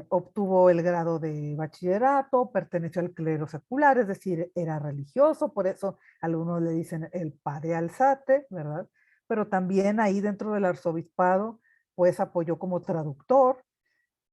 obtuvo el grado de bachillerato, perteneció al clero secular, es decir, era religioso, por eso algunos le dicen el padre Alzate, ¿verdad? Pero también ahí dentro del arzobispado, pues apoyó como traductor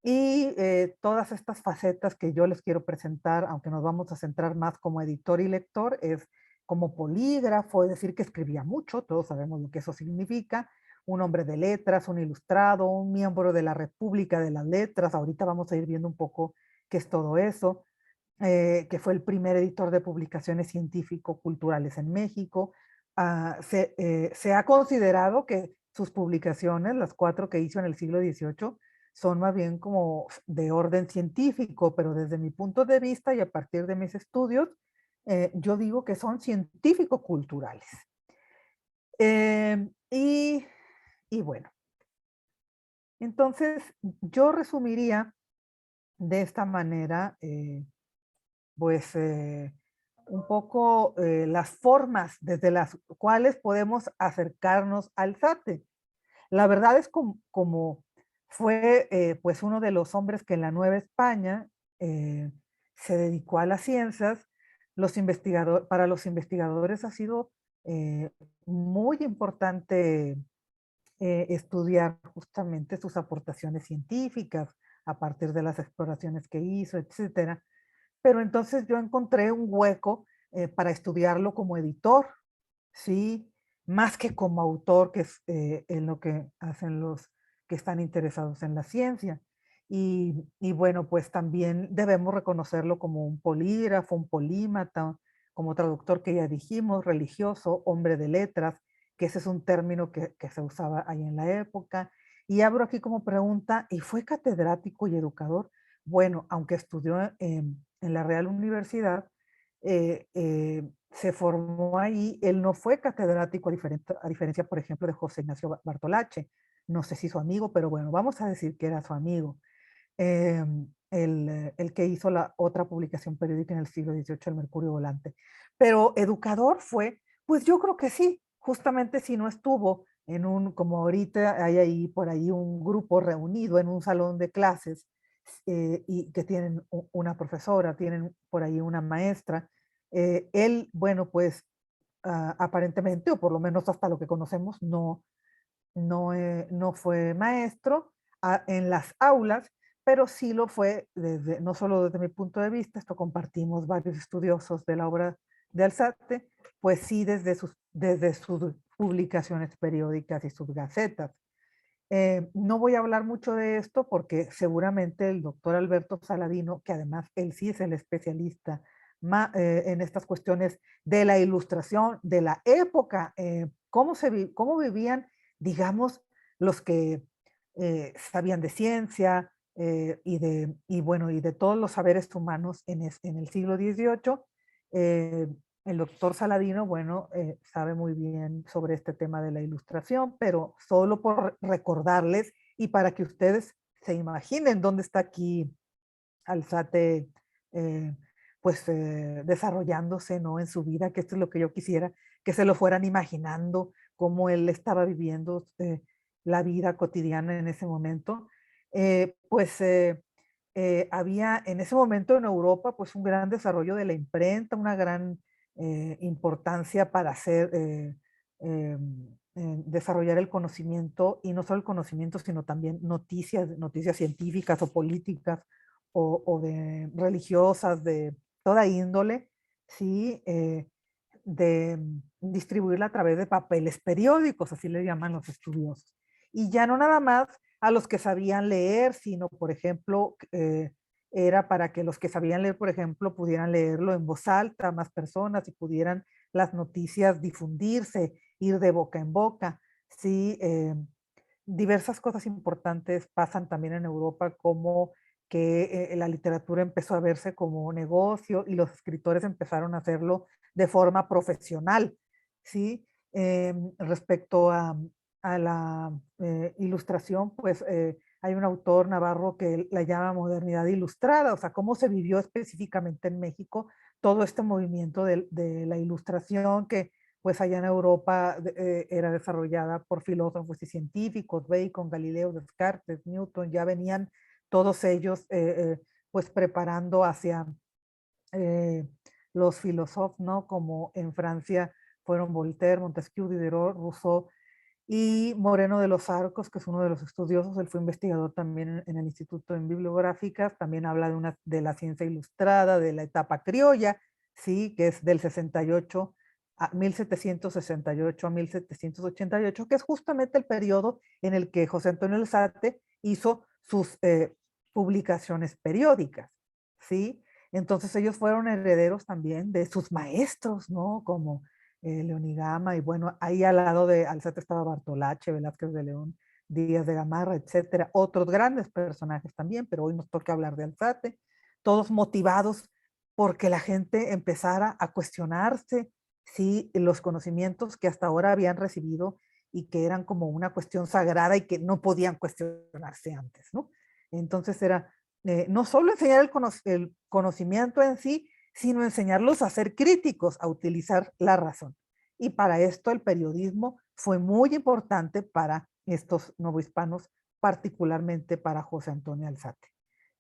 y todas estas facetas que yo les quiero presentar, aunque nos vamos a centrar más como editor y lector, es como polígrafo, es decir, que escribía mucho, todos sabemos lo que eso significa, un hombre de letras, un ilustrado, un miembro de la República de las Letras, ahorita vamos a ir viendo un poco qué es todo eso, que fue el primer editor de publicaciones científico-culturales en México. Se ha considerado que sus publicaciones, las 4 que hizo en el siglo XVIII, son más bien como de orden científico, pero desde mi punto de vista y a partir de mis estudios, yo digo que son científico-culturales. Eh, y, y bueno, entonces yo resumiría de esta manera, pues un poco las formas desde las cuales podemos acercarnos al SATE. La verdad es como fue pues uno de los hombres que en la Nueva España eh, se dedicó a las ciencias, para los investigadores ha sido muy importante estudiar justamente sus aportaciones científicas a partir de las exploraciones que hizo, etcétera. Pero entonces yo encontré un hueco para estudiarlo como editor, ¿sí? Más que como autor, que es en lo que hacen los que están interesados en la ciencia. Y bueno, pues también debemos reconocerlo como un polígrafo, un polímata, como traductor que ya dijimos, religioso, hombre de letras, que ese es un término que se usaba ahí en la época. Y abro aquí como pregunta, ¿y fue catedrático y educador? Bueno, aunque estudió en la Real Universidad, se formó ahí, él no fue catedrático a diferencia, por ejemplo, de José Ignacio Bartolache. No sé si su amigo, pero bueno, vamos a decir que era su amigo. El que hizo la otra publicación periódica en el siglo XVIII, el Mercurio Volante. Pero educador fue, pues yo creo que sí, justamente si no estuvo en un, como ahorita hay ahí por ahí un grupo reunido en un salón de clases y que tienen una profesora, tienen por ahí una maestra, él, bueno, pues aparentemente, o por lo menos hasta lo que conocemos, no fue maestro en las aulas, pero sí lo fue, desde, no solo desde mi punto de vista, esto compartimos varios estudiosos de la obra de Alzate, pues sí desde sus publicaciones periódicas y sus gacetas. No voy a hablar mucho de esto porque seguramente el doctor Alberto Saladino, que además él sí es el especialista en estas cuestiones de la ilustración, de la época, cómo vivían, digamos, los que sabían de ciencia bueno, y de todos los saberes humanos en el siglo XVIII. Eh, el doctor Saladino, bueno, sabe muy bien sobre este tema de la ilustración, pero solo por recordarles y para que ustedes se imaginen dónde está aquí Alzate, eh, pues desarrollándose, ¿no? En su vida, que esto es lo que yo quisiera, que se lo fueran imaginando, cómo él estaba viviendo la vida cotidiana en ese momento. Había en ese momento en Europa pues un gran desarrollo de la imprenta, una gran importancia para desarrollar el conocimiento, y no solo el conocimiento, sino también noticias científicas o políticas o de religiosas, de toda índole, ¿sí? De distribuirla a través de papeles periódicos, así le llaman los estudiosos. Y ya no nada más a los que sabían leer, sino, por ejemplo, era para que los que sabían leer, por ejemplo, pudieran leerlo en voz alta, más personas, y pudieran las noticias difundirse, ir de boca en boca. Sí, diversas cosas importantes pasan también en Europa, como que la literatura empezó a verse como negocio y los escritores empezaron a hacerlo de forma profesional, ¿sí? Respecto a la ilustración, pues hay un autor navarro que la llama modernidad ilustrada, o sea, cómo se vivió específicamente en México todo este movimiento de la ilustración que pues allá en Europa era desarrollada por filósofos y científicos, Bacon, Galileo, Descartes, Newton, ya venían todos ellos pues preparando hacia eh, los filósofos, ¿no? Como en Francia fueron Voltaire, Montesquieu, Diderot, Rousseau y Moreno de los Arcos, que es uno de los estudiosos, él fue investigador también en el Instituto en Bibliográficas, también habla de la ciencia ilustrada, de la etapa criolla, ¿sí? Que es del 68 a 1768 a 1788, que es justamente el periodo en el que José Antonio Alzate hizo sus publicaciones periódicas, ¿sí? Entonces ellos fueron herederos también de sus maestros, ¿no? Como Leonigama, y bueno, ahí al lado de Alzate estaba Bartolache, Velázquez de León, Díaz de Gamarra, etcétera. Otros grandes personajes también, pero hoy nos toca hablar de Alzate, todos motivados porque la gente empezara a cuestionarse si los conocimientos que hasta ahora habían recibido y que eran como una cuestión sagrada y que no podían cuestionarse antes, ¿no? Entonces era no solo enseñar el conocimiento en sí, sino enseñarlos a ser críticos, a utilizar la razón. Y para esto el periodismo fue muy importante para estos novohispanos, particularmente para José Antonio Alzate.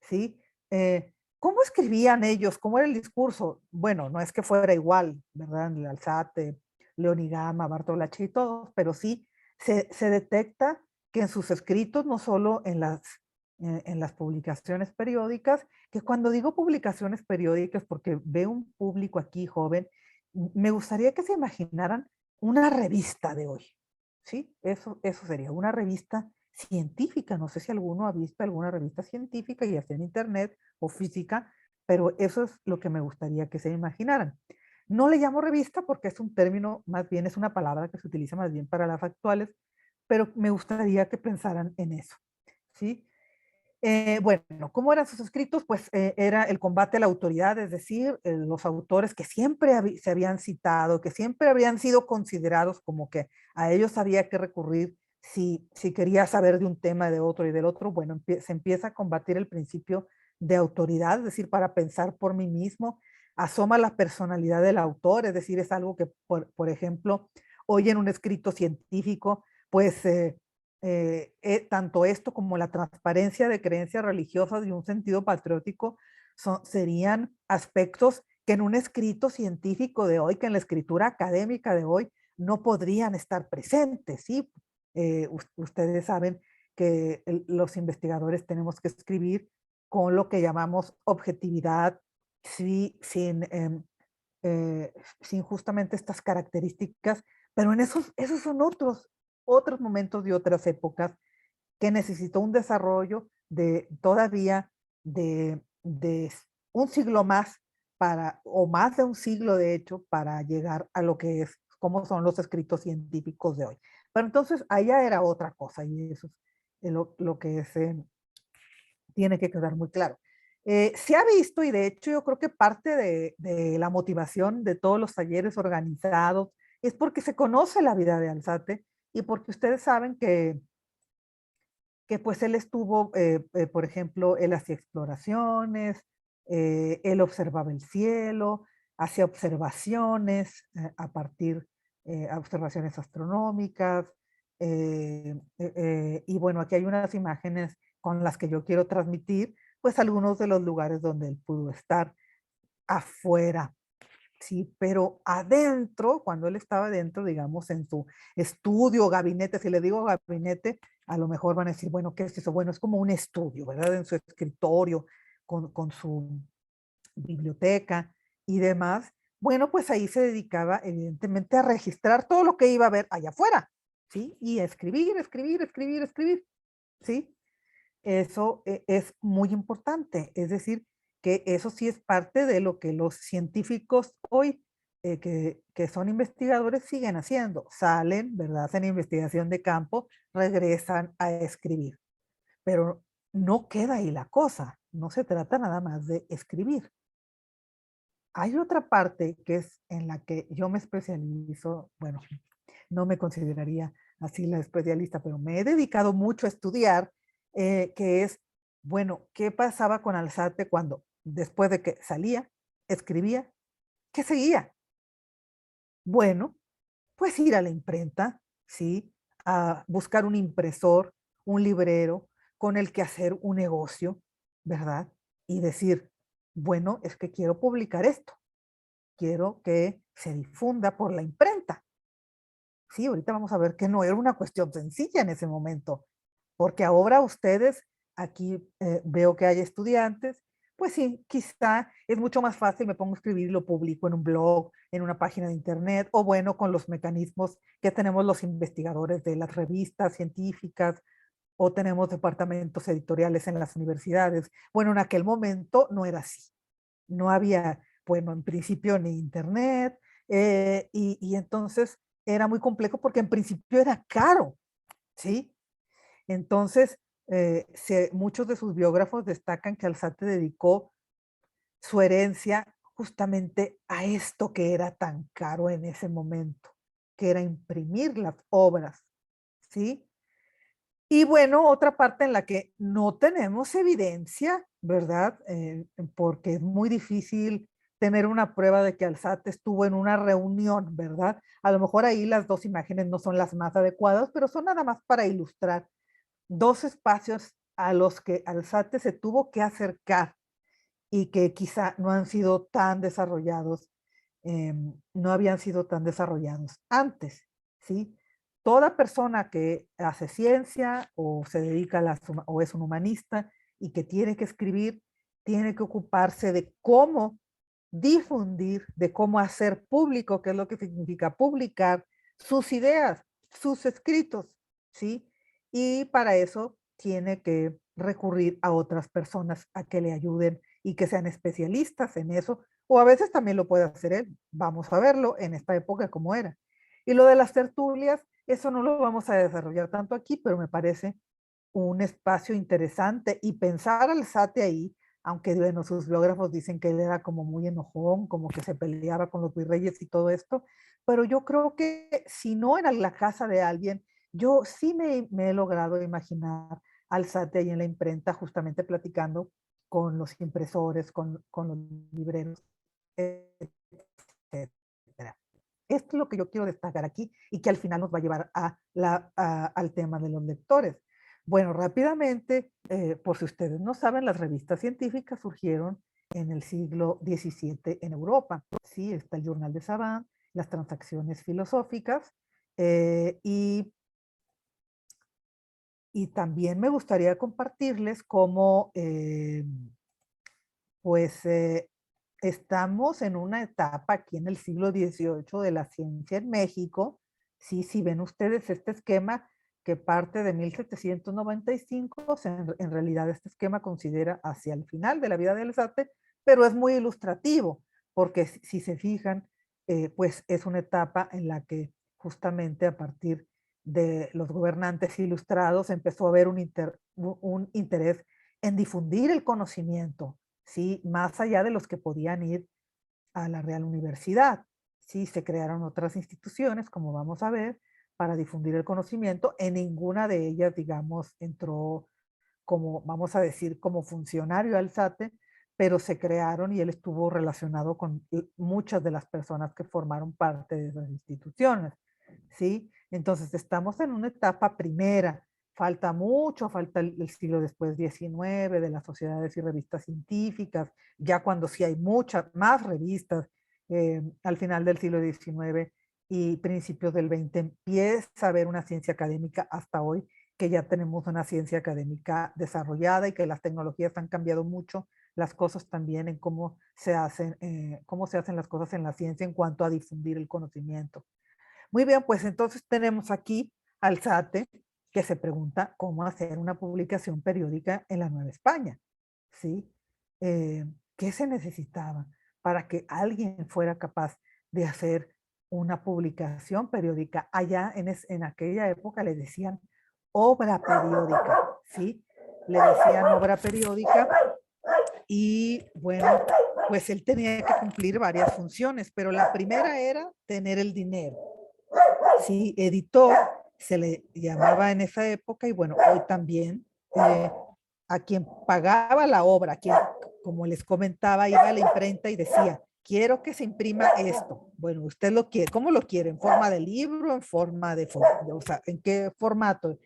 ¿Sí? ¿Cómo escribían ellos? ¿Cómo era el discurso? Bueno, no es que fuera igual, ¿verdad? El Alzate, Leonigama, Bartolacci y todos, pero sí se detecta que en sus escritos, no solo en las publicaciones periódicas, que cuando digo publicaciones periódicas, porque veo un público aquí joven, me gustaría que se imaginaran una revista de hoy, ¿sí? Eso sería una revista científica. No sé si alguno ha visto alguna revista científica, ya sea en internet o física, pero eso es lo que me gustaría que se imaginaran. No le llamo revista porque es un término, más bien es una palabra que se utiliza más bien para las actuales, pero me gustaría que pensaran en eso, ¿sí? Bueno, ¿cómo eran sus escritos? Pues era el combate a la autoridad, es decir, los autores que siempre se habían citado, que siempre habían sido considerados como que a ellos había que recurrir si quería saber de un tema, de otro y del otro. Bueno, se empieza a combatir el principio de autoridad, es decir, para pensar por mí mismo, asoma la personalidad del autor, es decir, es algo que, por ejemplo, hoy en un escrito científico, pues tanto esto como la transparencia de creencias religiosas y un sentido patriótico serían aspectos que en un escrito científico de hoy, que en la escritura académica de hoy, no podrían estar presentes, ¿sí? Ustedes saben que los investigadores tenemos que escribir con lo que llamamos objetividad, sí, sin justamente estas características, pero en esos son otros momentos y otras épocas que necesitó un desarrollo de todavía de un siglo más o más de un siglo de hecho, para llegar a lo que es, como son los escritos científicos de hoy. Pero entonces allá era otra cosa y eso es lo que tiene que quedar muy claro. Se ha visto, y de hecho yo creo que parte de la motivación de todos los talleres organizados es porque se conoce la vida de Alzate y porque ustedes saben que pues él estuvo, por ejemplo, él hacía exploraciones, él observaba el cielo, hacía observaciones a partir, observaciones astronómicas, y bueno, aquí hay unas imágenes con las que yo quiero transmitir, pues algunos de los lugares donde él pudo estar afuera. Sí, pero adentro, cuando él estaba adentro, digamos, en su estudio, gabinete, si le digo gabinete, a lo mejor van a decir, bueno, ¿qué es eso? Bueno, es como un estudio, ¿verdad? En su escritorio, con su biblioteca y demás. Bueno, pues ahí se dedicaba evidentemente a registrar todo lo que iba a ver allá afuera, ¿sí? Y a escribir, escribir, escribir, escribir, ¿sí? Eso es muy importante, es decir, que eso sí es parte de lo que los científicos hoy, que son investigadores, siguen haciendo. Salen, ¿verdad? Hacen investigación de campo, regresan a escribir. Pero no queda ahí la cosa, no se trata nada más de escribir. Hay otra parte que es en la que yo me especializo, bueno, no me consideraría así la especialista, pero me he dedicado mucho a estudiar, que es, bueno, ¿qué pasaba con Alzate cuando después de que salía, escribía, qué seguía? Bueno, pues ir a la imprenta, ¿sí? A buscar un impresor, un librero con el que hacer un negocio, ¿verdad? Y decir, bueno, es que quiero publicar esto, quiero que se difunda por la imprenta. Sí, ahorita vamos a ver que no era una cuestión sencilla en ese momento, porque ahora ustedes, aquí veo que hay estudiantes, pues sí, quizá es mucho más fácil, me pongo a escribir y lo publico en un blog, en una página de internet, o bueno, con los mecanismos que tenemos los investigadores de las revistas científicas, o tenemos departamentos editoriales en las universidades. Bueno, en aquel momento no era así. No había, bueno, en principio ni internet, y entonces era muy complejo porque en principio era caro, ¿sí? Entonces, muchos de sus biógrafos destacan que Alzate dedicó su herencia justamente a esto que era tan caro en ese momento, que era imprimir las obras, ¿sí? Y bueno, otra parte en la que no tenemos evidencia, ¿verdad? Porque es muy difícil tener una prueba de que Alzate estuvo en una reunión, ¿verdad? A lo mejor ahí las dos imágenes no son las más adecuadas, pero son nada más para ilustrar dos espacios a los que Alzate se tuvo que acercar y que quizá no han sido tan desarrollados, no habían sido tan desarrollados antes, ¿sí? Toda persona que hace ciencia o se dedica a o es un humanista y que tiene que escribir, tiene que ocuparse de cómo difundir, de cómo hacer público, qué es lo que significa publicar sus ideas, sus escritos, ¿sí? Y para eso tiene que recurrir a otras personas a que le ayuden y que sean especialistas en eso, o a veces también lo puede hacer él. Vamos a verlo en esta época como era. Y lo de las tertulias, eso no lo vamos a desarrollar tanto aquí, pero me parece un espacio interesante y pensar al Sate ahí, aunque bueno, sus biógrafos dicen que él era como muy enojón, como que se peleaba con los virreyes y todo esto, pero yo creo que si no era la casa de alguien, yo sí me he logrado imaginar al Sate ahí en la imprenta, justamente platicando con los impresores, con los libreros, etcétera. Esto es lo que yo quiero destacar aquí y que al final nos va a llevar al tema de los lectores. Bueno, rápidamente, por si ustedes no saben, las revistas científicas surgieron en el siglo XVII en Europa. Sí, está el Journal de Savant, las transacciones filosóficas, eh, y, y también me gustaría compartirles cómo pues estamos en una etapa aquí en el siglo XVIII de la ciencia en México. Sí, si ven ustedes este esquema que parte de 1795, o sea, en realidad este esquema considera hacia el final de la vida del SATE, pero es muy ilustrativo, porque si se fijan, pues es una etapa en la que justamente a partir de los gobernantes ilustrados empezó a haber un interés en difundir el conocimiento, ¿sí? Más allá de los que podían ir a la Real Universidad. Sí, se crearon otras instituciones, como vamos a ver, para difundir el conocimiento. En ninguna de ellas, digamos, entró como, vamos a decir, como funcionario al SATE, pero se crearon y él estuvo relacionado con muchas de las personas que formaron parte de esas instituciones, ¿sí? Entonces, estamos en una etapa primera, falta mucho, falta el siglo después 19 de las sociedades y revistas científicas, ya cuando sí hay muchas más revistas, al final del siglo XIX y principios del XX empieza a haber una ciencia académica hasta hoy, que ya tenemos una ciencia académica desarrollada y que las tecnologías han cambiado mucho las cosas también en cómo se hacen las cosas en la ciencia en cuanto a difundir el conocimiento. Muy bien, pues entonces tenemos aquí al SATE que se pregunta cómo hacer una publicación periódica en la Nueva España, ¿sí? ¿Qué se necesitaba para que alguien fuera capaz de hacer una publicación periódica? Allá en aquella época le decían obra periódica, ¿sí? Le decían obra periódica y bueno, pues él tenía que cumplir varias funciones, pero la primera era tener el dinero. Sí, editor se le llamaba en esa época y bueno, hoy también a quien pagaba la obra, quien, como les comentaba, iba a la imprenta y decía, quiero que se imprima esto. Bueno, usted lo quiere, ¿cómo lo quiere? ¿En forma de libro? ¿En forma de, o sea, en qué formato?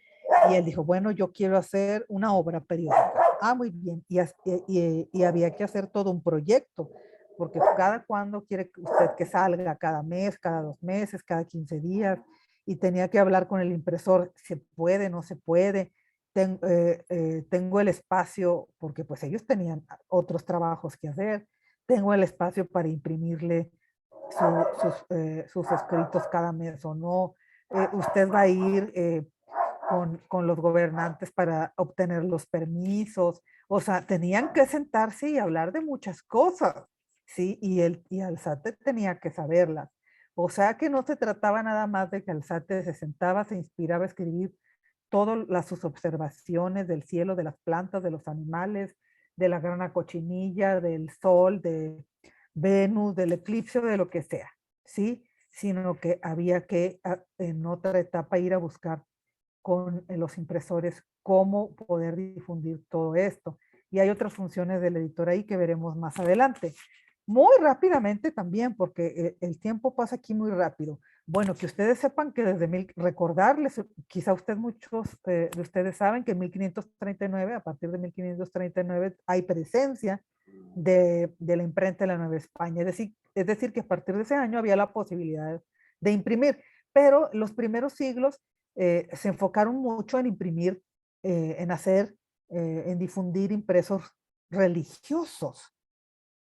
Y él dijo, bueno, yo quiero hacer una obra periódica. Ah, muy bien. Y había que hacer todo un proyecto, porque cada cuándo quiere usted que salga, cada mes, cada 2 meses, cada 15 días, y tenía que hablar con el impresor, se puede, no se puede. Tengo el espacio, porque pues ellos tenían otros trabajos que hacer, tengo el espacio para imprimirle sus escritos cada mes o no. Usted va a ir con los gobernantes para obtener los permisos. O sea, tenían que sentarse y hablar de muchas cosas, ¿sí? Y Alzate tenía que saberlas. O sea que no se trataba nada más de que Alzate se sentaba, se inspiraba a escribir todas sus observaciones del cielo, de las plantas, de los animales, de la grana cochinilla, del sol, de Venus, del eclipse, de lo que sea, ¿sí? Sino que había que en otra etapa ir a buscar con los impresores cómo poder difundir todo esto. Y hay otras funciones del editor ahí que veremos más adelante. Muy rápidamente también, porque el tiempo pasa aquí muy rápido. Bueno, que ustedes sepan que recordarles, quizá muchos de ustedes saben que en 1539, a partir de 1539, hay presencia de la imprenta de la Nueva España. Es decir, que a partir de ese año había la posibilidad de imprimir, pero los primeros siglos se enfocaron mucho en imprimir, en difundir impresos religiosos,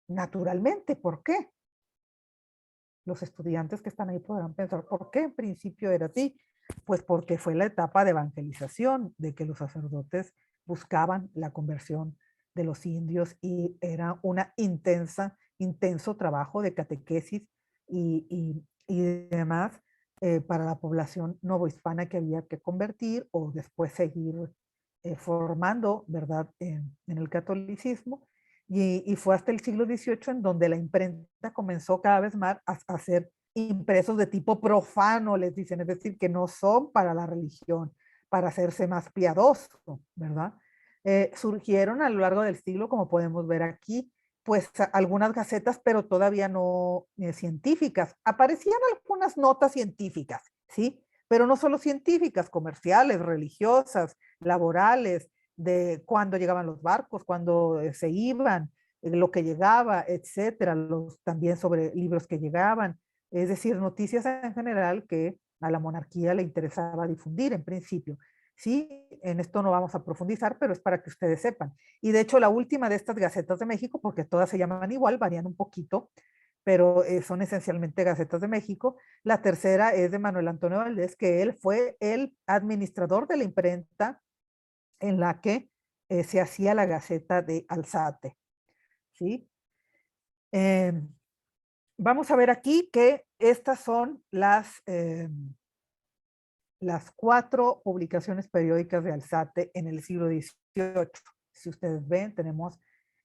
naturalmente. ¿Por qué? Los estudiantes que están ahí podrán pensar, ¿por qué en principio era así? Pues porque fue la etapa de evangelización, de que los sacerdotes buscaban la conversión de los indios y era una intenso trabajo de catequesis y demás para la población novohispana que había que convertir o después seguir formando, ¿verdad?, en el catolicismo. Y fue hasta el siglo XVIII en donde la imprenta comenzó cada vez más a hacer impresos de tipo profano, les dicen, es decir, que no son para la religión, para hacerse más piadoso, ¿verdad? Surgieron a lo largo del siglo, como podemos ver aquí, pues algunas gacetas, pero todavía no científicas. Aparecían algunas notas científicas, ¿sí? Pero no solo científicas, comerciales, religiosas, laborales, de cuándo llegaban los barcos, cuándo se iban, lo que llegaba, etcétera, también sobre libros que llegaban, es decir, noticias en general que a la monarquía le interesaba difundir en principio. Sí, en esto no vamos a profundizar, pero es para que ustedes sepan. Y de hecho, la última de estas Gacetas de México, porque todas se llaman igual, varían un poquito, pero son esencialmente Gacetas de México. La tercera es de Manuel Antonio Valdés, que él fue el administrador de la imprenta en la que se hacía la Gaceta de Alzate, ¿sí? Eh, Vamos a ver aquí que estas son las 4 publicaciones periódicas de Alzate en el siglo XVIII. Si ustedes ven, tenemos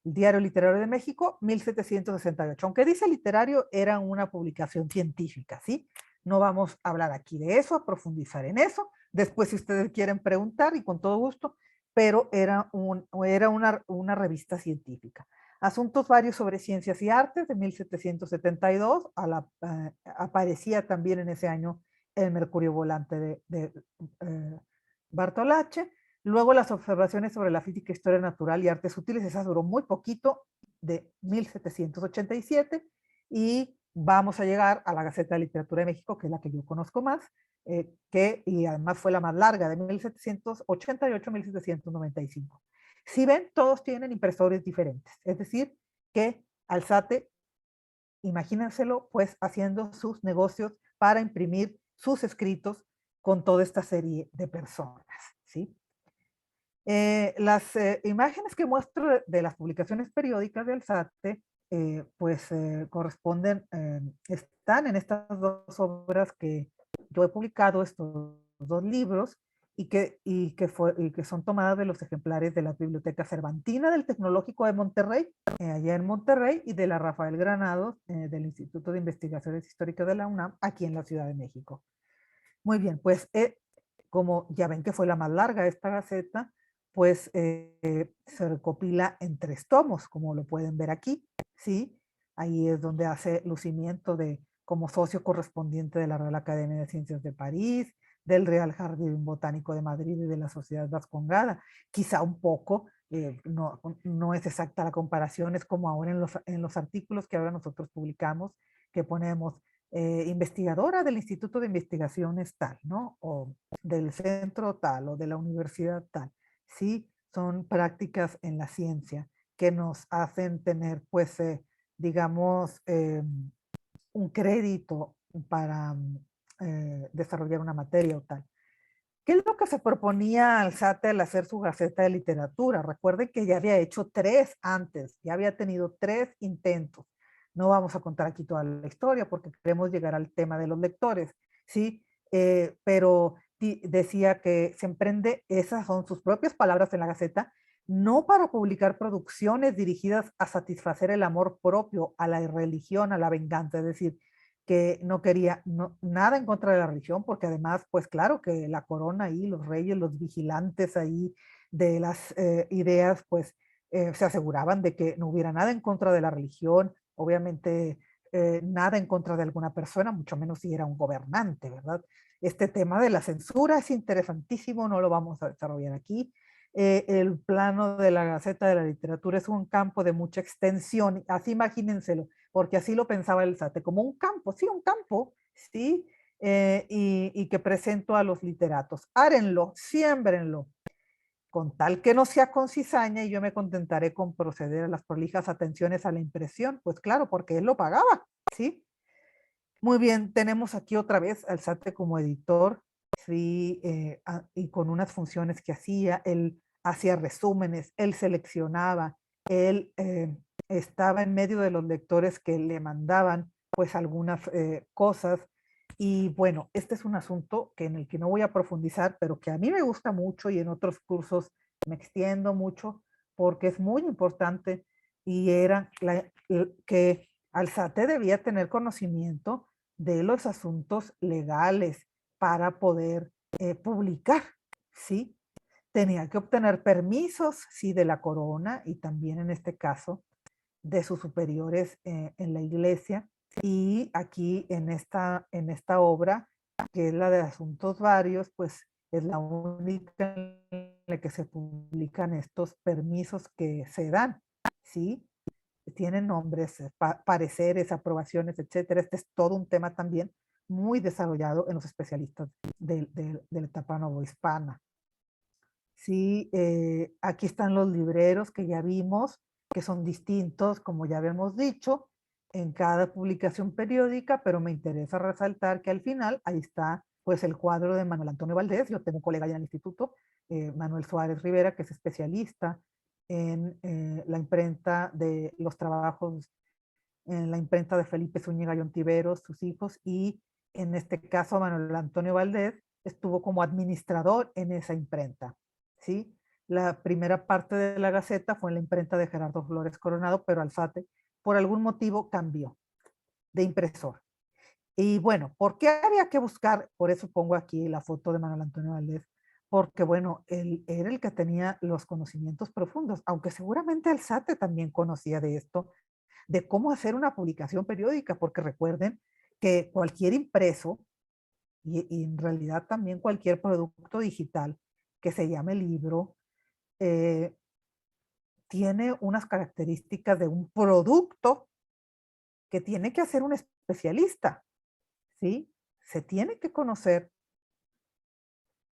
el Diario Literario de México, 1768. Aunque dice literario, era una publicación científica, ¿sí? No vamos a hablar aquí de eso, a profundizar en eso. Después, si ustedes quieren preguntar, y con todo gusto, pero era una revista científica. Asuntos varios sobre ciencias y artes de 1772, aparecía también en ese año el mercurio volante de Bartolache. Luego las observaciones sobre la física, historia natural y artes útiles, esa duró muy poquito, de 1787, y vamos a llegar a la Gaceta de Literatura de México, que es la que yo conozco más, y además fue la más larga, de 1788 a 1795. Si ven, todos tienen impresores diferentes, es decir, que Alzate, imagínenselo, pues haciendo sus negocios para imprimir sus escritos con toda esta serie de personas, ¿sí? Las imágenes que muestro de las publicaciones periódicas del Alzate, pues corresponden, están en estas 2 obras que yo he publicado, estos 2 libros, y que son tomadas de los ejemplares de la Biblioteca Cervantina del Tecnológico de Monterrey, allá en Monterrey, y de la Rafael Granados, del Instituto de Investigaciones Históricas de la UNAM, aquí en la Ciudad de México. Muy bien, pues como ya ven que fue la más larga esta gaceta, pues se recopila en 3 tomos, como lo pueden ver aquí, ¿sí? ahí es donde hace lucimiento como socio correspondiente de la Real Academia de Ciencias de París, del Real Jardín Botánico de Madrid y de la Sociedad Vascongada. Quizá un poco, no es exacta la comparación, es como ahora en los artículos que ahora nosotros publicamos, que ponemos investigadora del Instituto de Investigaciones tal, ¿no? O del centro tal, o de la universidad tal. Sí, son prácticas en la ciencia que nos hacen tener, pues, digamos, un crédito para desarrollar una materia o tal. ¿Qué es lo que se proponía Alzate al hacer su Gaceta de Literatura? Recuerden que ya había hecho 3 antes, ya había tenido 3 intentos. No vamos a contar aquí toda la historia porque queremos llegar al tema de los lectores, ¿sí? Pero decía que se emprende, esas son sus propias palabras en la Gaceta, no para publicar producciones dirigidas a satisfacer el amor propio, a la religión, a la venganza, es decir, que no quería nada en contra de la religión, porque además, pues claro que la corona ahí, los reyes, los vigilantes ahí de las ideas, pues se aseguraban de que no hubiera nada en contra de la religión, obviamente nada en contra de alguna persona, mucho menos si era un gobernante, ¿verdad? Este tema de la censura es interesantísimo, no lo vamos a desarrollar aquí. El plano de la Gaceta de la Literatura es un campo de mucha extensión, así imagínenselo, porque así lo pensaba el SATE, como un campo, ¿sí? Y que presento a los literatos. Hárenlo, siémbrenlo, con tal que no sea con cizaña y yo me contentaré con proceder a las prolijas atenciones a la impresión, pues claro, porque él lo pagaba, ¿sí? Muy bien, tenemos aquí otra vez al SATE como editor, sí, y con unas funciones que hacía, él hacía resúmenes, él seleccionaba, él estaba en medio de los lectores que le mandaban pues algunas cosas. Y bueno, este es un asunto en el que no voy a profundizar, pero que a mí me gusta mucho y en otros cursos me extiendo mucho porque es muy importante y era que Alzate debía tener conocimiento de los asuntos legales para poder publicar, ¿sí? Tenía que obtener permisos, sí, de la corona y también en este caso de sus superiores en la iglesia. Y aquí en esta obra, que es la de Asuntos Varios, pues es la única en la que se publican estos permisos que se dan, ¿sí? Tienen nombres, pareceres, aprobaciones, etcétera. Este es todo un tema también muy desarrollado en los especialistas de la etapa novohispana. Sí, aquí están los libreros que ya vimos, que son distintos, como ya habíamos dicho, en cada publicación periódica, pero me interesa resaltar que al final ahí está pues el cuadro de Manuel Antonio Valdés. Yo tengo un colega allá en el instituto, Manuel Suárez Rivera, que es especialista en la imprenta de los trabajos, en la imprenta de Felipe Zúñiga y Ontiveros, sus hijos, y en este caso Manuel Antonio Valdés estuvo como administrador en esa imprenta, ¿sí? La primera parte de la Gaceta fue en la imprenta de Gerardo Flores Coronado, pero Alzate por algún motivo cambió de impresor. Y bueno, ¿por qué había que buscar? Por eso pongo aquí la foto de Manuel Antonio Valdés, porque bueno, él era el que tenía los conocimientos profundos, aunque seguramente Alzate también conocía de esto, de cómo hacer una publicación periódica, porque recuerden que cualquier impreso y en realidad también cualquier producto digital que se llame libro, eh, tiene unas características de un producto que tiene que hacer un especialista, ¿sí? Se tiene que conocer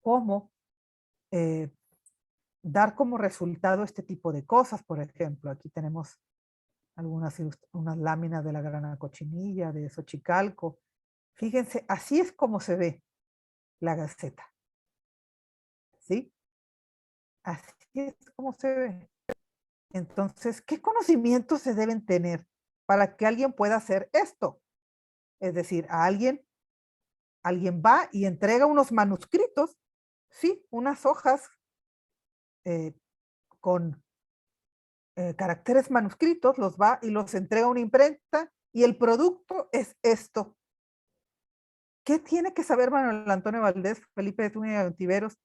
cómo eh, dar como resultado este tipo de cosas. Por ejemplo, aquí tenemos unas láminas de la grana cochinilla, de Xochicalco. Fíjense, así es como se ve la Gaceta, ¿sí? Así es como se ve. Entonces, ¿qué conocimientos se deben tener para que alguien pueda hacer esto? Es decir, alguien va y entrega unos manuscritos, sí, unas hojas eh, con caracteres manuscritos, los va y los entrega a una imprenta y el producto es esto. ¿Qué tiene que saber Manuel Antonio Valdés, Felipe de Zúñiga de Ontiveros?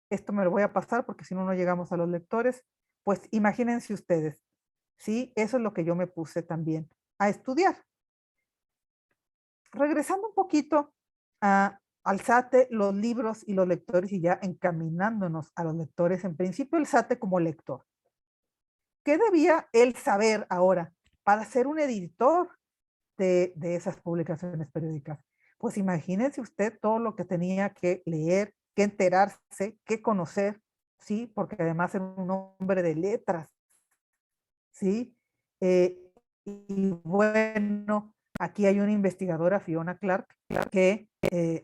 Esto me lo voy a pasar porque si no, no llegamos a los lectores. Pues imagínense ustedes, ¿sí? Eso es lo que yo me puse también a estudiar. Regresando un poquito al SATE, los libros y los lectores, y ya encaminándonos a los lectores, en principio el SATE como lector. ¿Qué debía él saber ahora para ser un editor de esas publicaciones periódicas? Pues imagínense usted todo lo que tenía que leer, que enterarse, que conocer, ¿sí? Porque además era un hombre de letras, ¿sí? Eh, y bueno, aquí hay una investigadora, Fiona Clark, que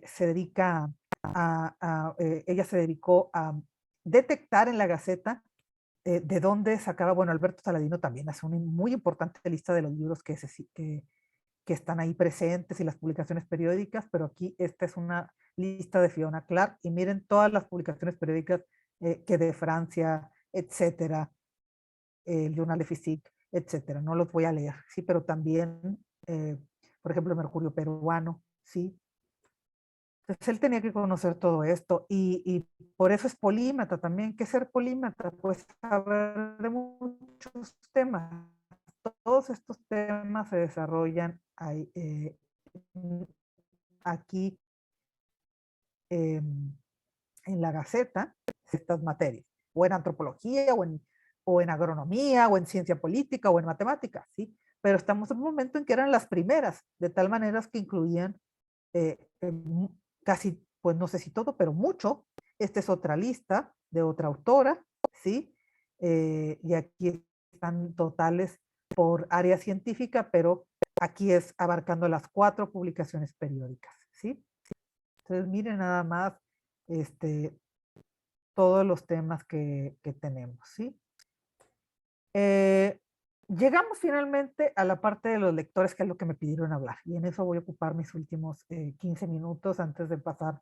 se dedica ella se dedicó a detectar en la Gaceta de dónde sacaba, bueno, Alberto Saladino también hace una muy importante lista de los libros que están ahí presentes y las publicaciones periódicas, pero aquí esta es una lista de Fiona Clark y miren todas las publicaciones periódicas que de Francia, etcétera, el Journal de Physique, etcétera. No los voy a leer, sí, pero también, por ejemplo, el Mercurio Peruano, sí. Entonces él tenía que conocer todo esto y por eso es polímata también. ¿Qué es ser polímata? Pues saber de muchos temas. Todos estos temas se desarrollan ahí, aquí en la Gaceta, estas materias, o en antropología, o en agronomía, o en ciencia política, o en matemáticas, ¿sí? Pero estamos en un momento en que eran las primeras, de tal manera que incluían casi, pues no sé si todo, pero mucho. Esta es otra lista de otra autora, ¿sí? Y aquí están totales por área científica, pero aquí es abarcando las 4 publicaciones periódicas, ¿sí? Entonces, miren nada más este, todos los temas que tenemos, ¿sí? Eh, llegamos finalmente a la parte de los lectores, que es lo que me pidieron hablar, y en eso voy a ocupar mis últimos 15 minutos antes de pasar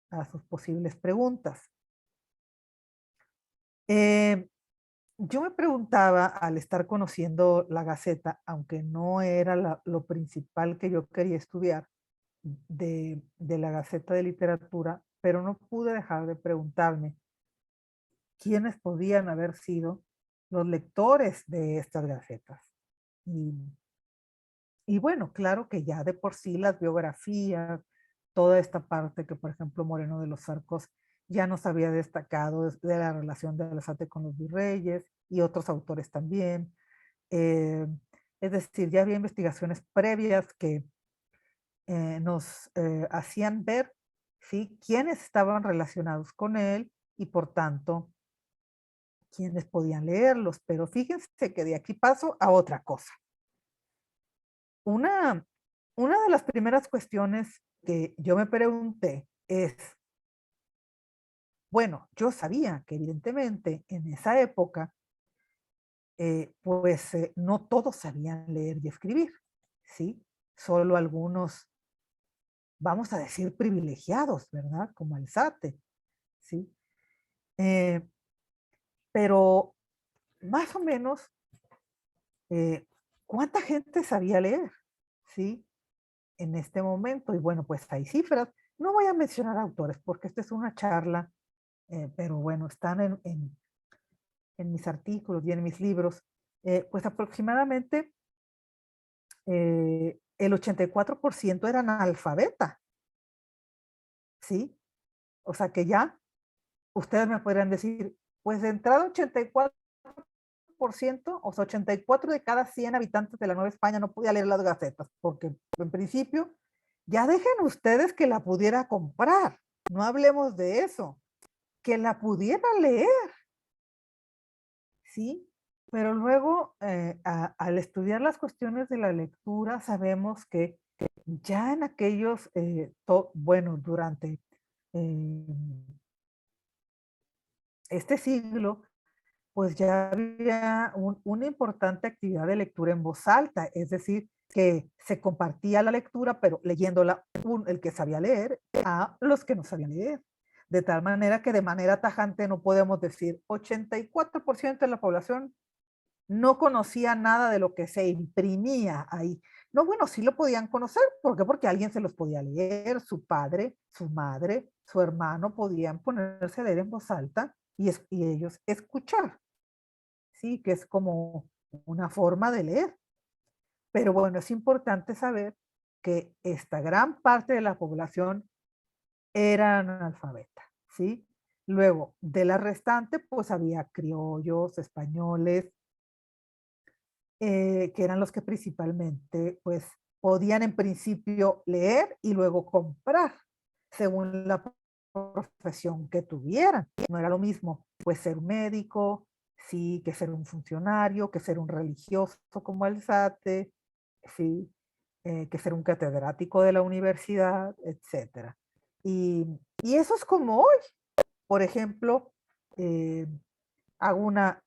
a sus posibles preguntas. Eh, yo me preguntaba al estar conociendo la Gaceta, aunque no era lo principal que yo quería estudiar de la Gaceta de Literatura, pero no pude dejar de preguntarme quiénes podían haber sido los lectores de estas gacetas. Y, y bueno, claro que ya de por sí las biografías, toda esta parte que, por ejemplo, Moreno de los Arcos ya nos había destacado de la relación de Alzate con los virreyes y otros autores también. Eh, es decir, ya había investigaciones previas que nos hacían ver, ¿sí?, quiénes estaban relacionados con él y por tanto quiénes podían leerlos. Pero fíjense que de aquí paso a otra cosa. Una, una de las primeras cuestiones que yo me pregunté es, bueno, yo sabía que evidentemente en esa época, pues no todos sabían leer y escribir, ¿sí? Solo algunos, vamos a decir, privilegiados, ¿verdad? Como Alzate, ¿sí? Eh, pero más o menos, ¿cuánta gente sabía leer? ¿Sí? En este momento. Y bueno, pues hay cifras. No voy a mencionar autores porque esta es una charla, pero bueno, están en mis artículos y en mis libros. Pues aproximadamente el 84% eran analfabeta, ¿sí? O sea que ya ustedes me podrían decir, pues de entrada 84%, o sea, 84 de cada 100 habitantes de la Nueva España no podía leer las gacetas, porque en principio ya dejen ustedes que la pudiera comprar, no hablemos de eso, que la pudiera leer, ¿sí? Pero luego, al estudiar las cuestiones de la lectura, sabemos que ya en aquellos, bueno, durante eh, este siglo, pues ya había una importante actividad de lectura en voz alta, es decir, que se compartía la lectura, pero leyéndola el que sabía leer a los que no sabían leer. De tal manera que de manera tajante no podemos decir 84% de la población no conocía nada de lo que se imprimía ahí. No, bueno, sí lo podían conocer. ¿Por qué? Porque alguien se los podía leer, su padre, su madre, su hermano podían ponerse a leer en voz alta y ellos escuchar. Sí, que es como una forma de leer. Pero bueno, es importante saber que esta gran parte de la población era analfabeta, ¿sí? Luego, de la restante, pues había criollos, españoles, que eran los que principalmente, pues, podían en principio leer y luego comprar, según la profesión que tuvieran. No era lo mismo, pues, ser un médico, sí, que ser un funcionario, que ser un religioso como el SATE, sí, que ser un catedrático de la universidad, etcétera. Y eso es como hoy. Por ejemplo, eh, hago una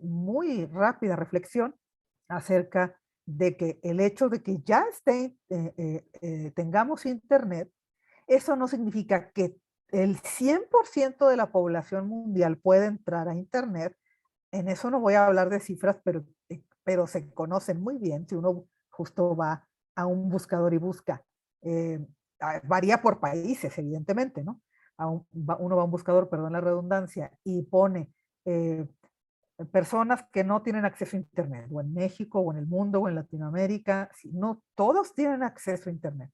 muy rápida reflexión acerca de que el hecho de que ya tengamos internet, eso no significa que el 100% de la población mundial pueda entrar a internet. En eso no voy a hablar de cifras, pero se conocen muy bien si uno justo va a un buscador y busca. eh, Varía por países, evidentemente, ¿no? Uno va a un buscador, perdón la redundancia, y pone eh, personas que no tienen acceso a Internet, o en México, o en el mundo, o en Latinoamérica. Si no todos tienen acceso a Internet.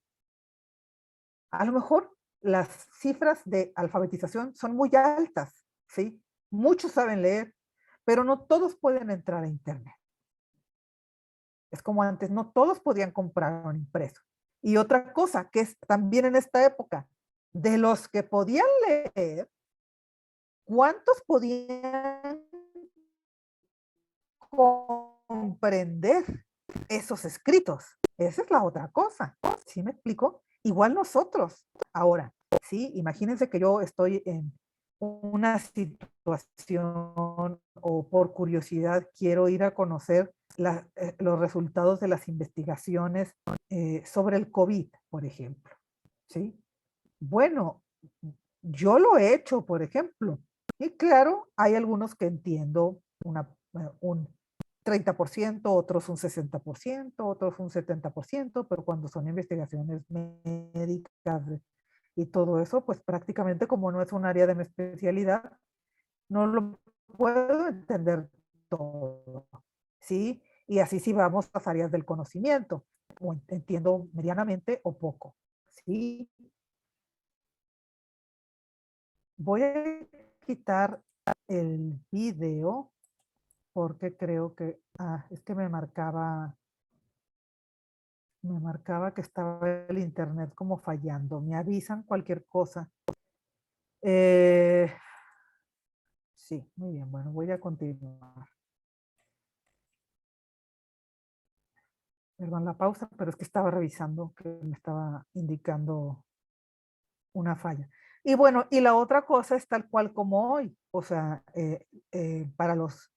A lo mejor las cifras de alfabetización son muy altas, ¿sí? Muchos saben leer, pero no todos pueden entrar a Internet. Es como antes, no todos podían comprar un impreso. Y otra cosa que es también en esta época, de los que podían leer, ¿cuántos podían comprender esos escritos? Esa es la otra cosa. ¿Sí me explico? Igual nosotros. Ahora, sí, imagínense que yo estoy en una situación o por curiosidad quiero ir a conocer los resultados de las investigaciones sobre el COVID, por ejemplo. ¿Sí? Bueno, yo lo he hecho, por ejemplo. Y claro, hay algunos que entiendo un 30%, otros un 60%, otros un 70%, pero cuando son investigaciones médicas y todo eso, pues prácticamente como no es un área de mi especialidad, no lo puedo entender todo, ¿sí? Y así sí vamos a las áreas del conocimiento, o entiendo medianamente o poco, ¿sí? Voy a quitar el video porque creo que, es que me marcaba que estaba el internet como fallando. Me avisan cualquier cosa. Eh, sí, muy bien, bueno, voy a continuar. Perdón la pausa, pero es que estaba revisando que me estaba indicando una falla. Y bueno, y la otra cosa es tal cual como hoy, o sea, para los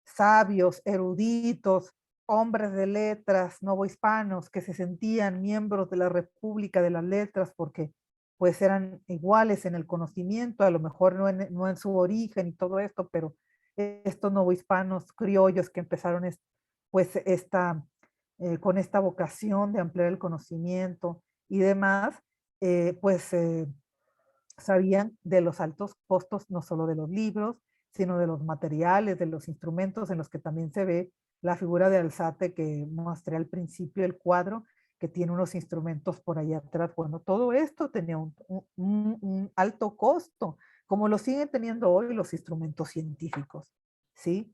sabios, eruditos, hombres de letras, novohispanos, que se sentían miembros de la República de las Letras porque pues eran iguales en el conocimiento, a lo mejor no en su origen y todo esto, pero estos novohispanos criollos que empezaron pues con esta vocación de ampliar el conocimiento y demás, pues sabían de los altos costos, no solo de los libros, sino de los materiales, de los instrumentos en los que también se ve la figura de Alzate que mostré al principio del cuadro, que tiene unos instrumentos por ahí atrás. Bueno, todo esto tenía un alto costo, como lo siguen teniendo hoy los instrumentos científicos, ¿sí?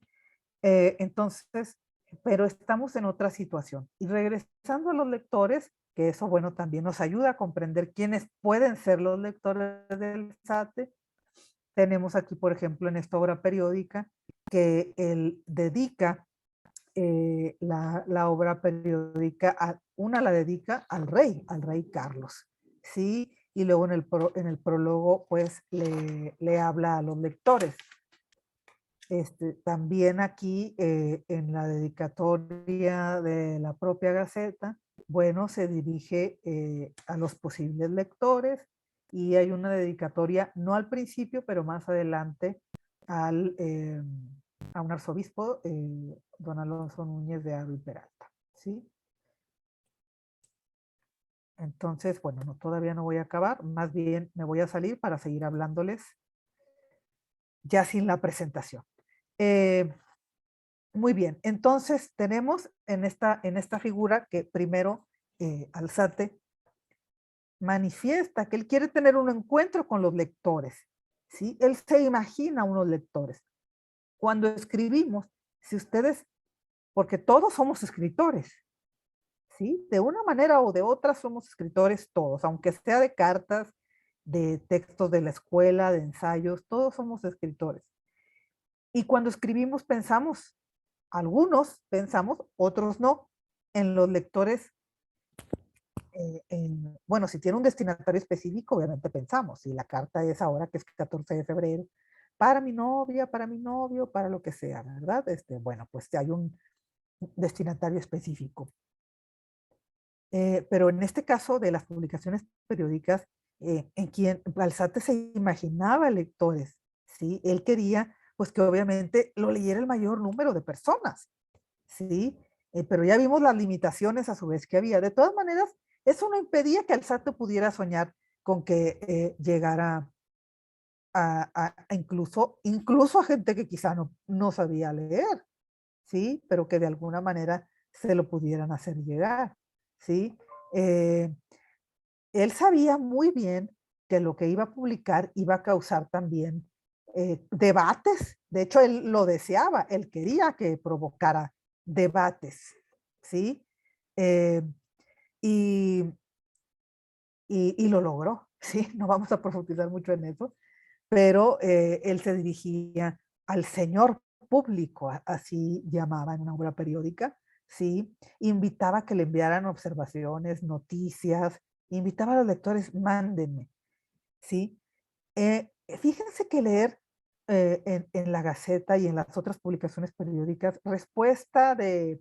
Entonces, pero estamos en otra situación. Y regresando a los lectores, que eso, bueno, también nos ayuda a comprender quiénes pueden ser los lectores del SATE. Tenemos aquí, por ejemplo, en esta obra periódica, que él dedica la obra periódica, una la dedica al rey Carlos, ¿sí? Y luego en el prólogo, pues, le habla a los lectores. También aquí en la dedicatoria de la propia Gaceta, bueno, se dirige a los posibles lectores y hay una dedicatoria, no al principio, pero más adelante, a un arzobispo, don Alonso Núñez de Aro y Peralta, ¿sí? Entonces, bueno, no, todavía no voy a acabar, más bien me voy a salir para seguir hablándoles ya sin la presentación. Eh, Muy bien, entonces tenemos en esta figura que primero Alzate manifiesta que él quiere tener un encuentro con los lectores, ¿sí? Él se imagina unos lectores. Cuando escribimos, si ustedes, porque todos somos escritores, ¿sí? De una manera o de otra somos escritores todos, aunque sea de cartas, de textos de la escuela, de ensayos, todos somos escritores. Y cuando escribimos pensamos, algunos pensamos, otros no, en los lectores. Bueno, si tiene un destinatario específico, obviamente pensamos, si la carta es ahora que es 14 de febrero, para mi novia, para mi novio, para lo que sea, ¿verdad? Bueno, pues hay un destinatario específico. Pero en este caso de las publicaciones periódicas, en quien Alzate se imaginaba lectores, ¿sí? Él quería, pues que obviamente lo leyera el mayor número de personas, ¿sí? Pero ya vimos las limitaciones a su vez que había. De todas maneras, eso no impedía que Alzate pudiera soñar con que llegara incluso a gente que quizá no sabía leer, ¿sí? Pero que de alguna manera se lo pudieran hacer llegar, ¿sí? Eh, Él sabía muy bien que lo que iba a publicar iba a causar también debates. De hecho, él lo deseaba, él quería que provocara debates, ¿sí? Eh, y, y lo logró, ¿sí? No vamos a profundizar mucho en eso, pero él se dirigía al señor público, así llamaba en una obra periódica, ¿sí? Invitaba a que le enviaran observaciones, noticias, invitaba a los lectores, mándenme, ¿sí? Fíjense que leer en la Gaceta y en las otras publicaciones periódicas, respuesta de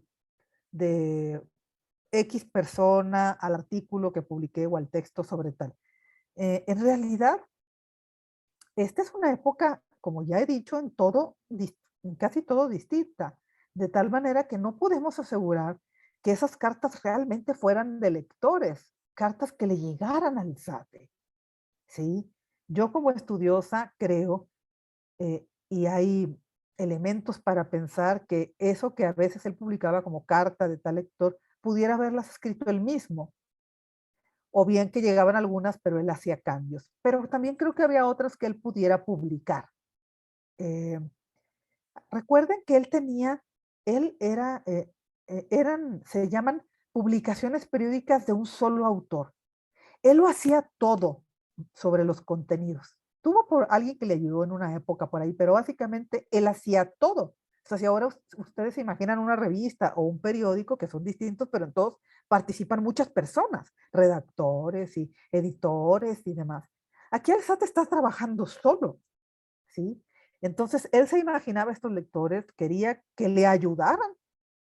X persona al artículo que publiqué o al texto sobre tal. En realidad, esta es una época, como ya he dicho, en casi todo distinta, de tal manera que no podemos asegurar que esas cartas realmente fueran de lectores, cartas que le llegaran al SATE, ¿sí? Yo como estudiosa creo, y hay elementos para pensar que eso que a veces él publicaba como carta de tal lector, pudiera haberlas escrito él mismo, o bien que llegaban algunas, pero él hacía cambios. Pero también creo que había otras que él pudiera publicar. Eh, Recuerden que él era, se llaman publicaciones periódicas de un solo autor. Él lo hacía todo sobre los contenidos. Tuvo por alguien que le ayudó en una época por ahí, pero básicamente él hacía todo. O sea, si ahora ustedes se imaginan una revista o un periódico que son distintos, pero en todos participan muchas personas, redactores y editores y demás. Aquí el SAT está trabajando solo, ¿sí? Entonces, él se imaginaba estos lectores, quería que le ayudaran,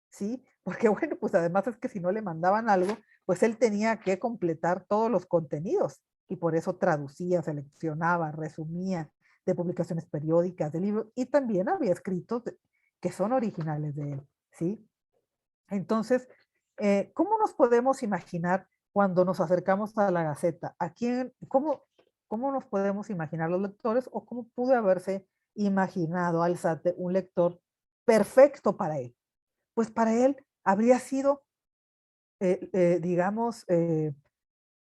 ¿sí? Porque bueno, pues además es que si no le mandaban algo, pues él tenía que completar todos los contenidos y por eso traducía, seleccionaba, resumía de publicaciones periódicas, de libros y también había escritos que son originales de él, ¿sí? Entonces, ¿cómo nos podemos imaginar cuando nos acercamos a la Gaceta? ¿Cómo nos podemos imaginar los lectores o cómo pudo haberse imaginado Alzate un lector perfecto para él? Pues para él habría sido, digamos,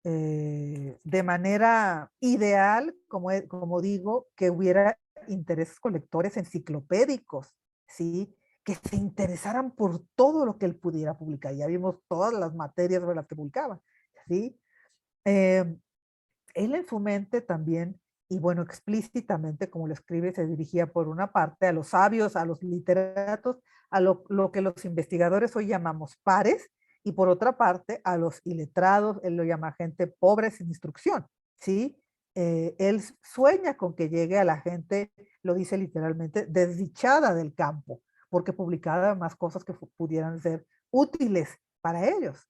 de manera ideal, como digo, que hubiera intereses colectores enciclopédicos, ¿sí? Que se interesaran por todo lo que él pudiera publicar. Ya vimos todas las materias sobre las que publicaba, ¿sí? Eh, Él en su mente también, y bueno, explícitamente, como lo escribe, se dirigía por una parte a los sabios, a los literatos, a lo que los investigadores hoy llamamos pares, y por otra parte a los iletrados, él lo llama gente pobre sin instrucción, ¿sí? Él sueña con que llegue a la gente, lo dice literalmente, desdichada del campo, porque publicaba más cosas que pudieran ser útiles para ellos.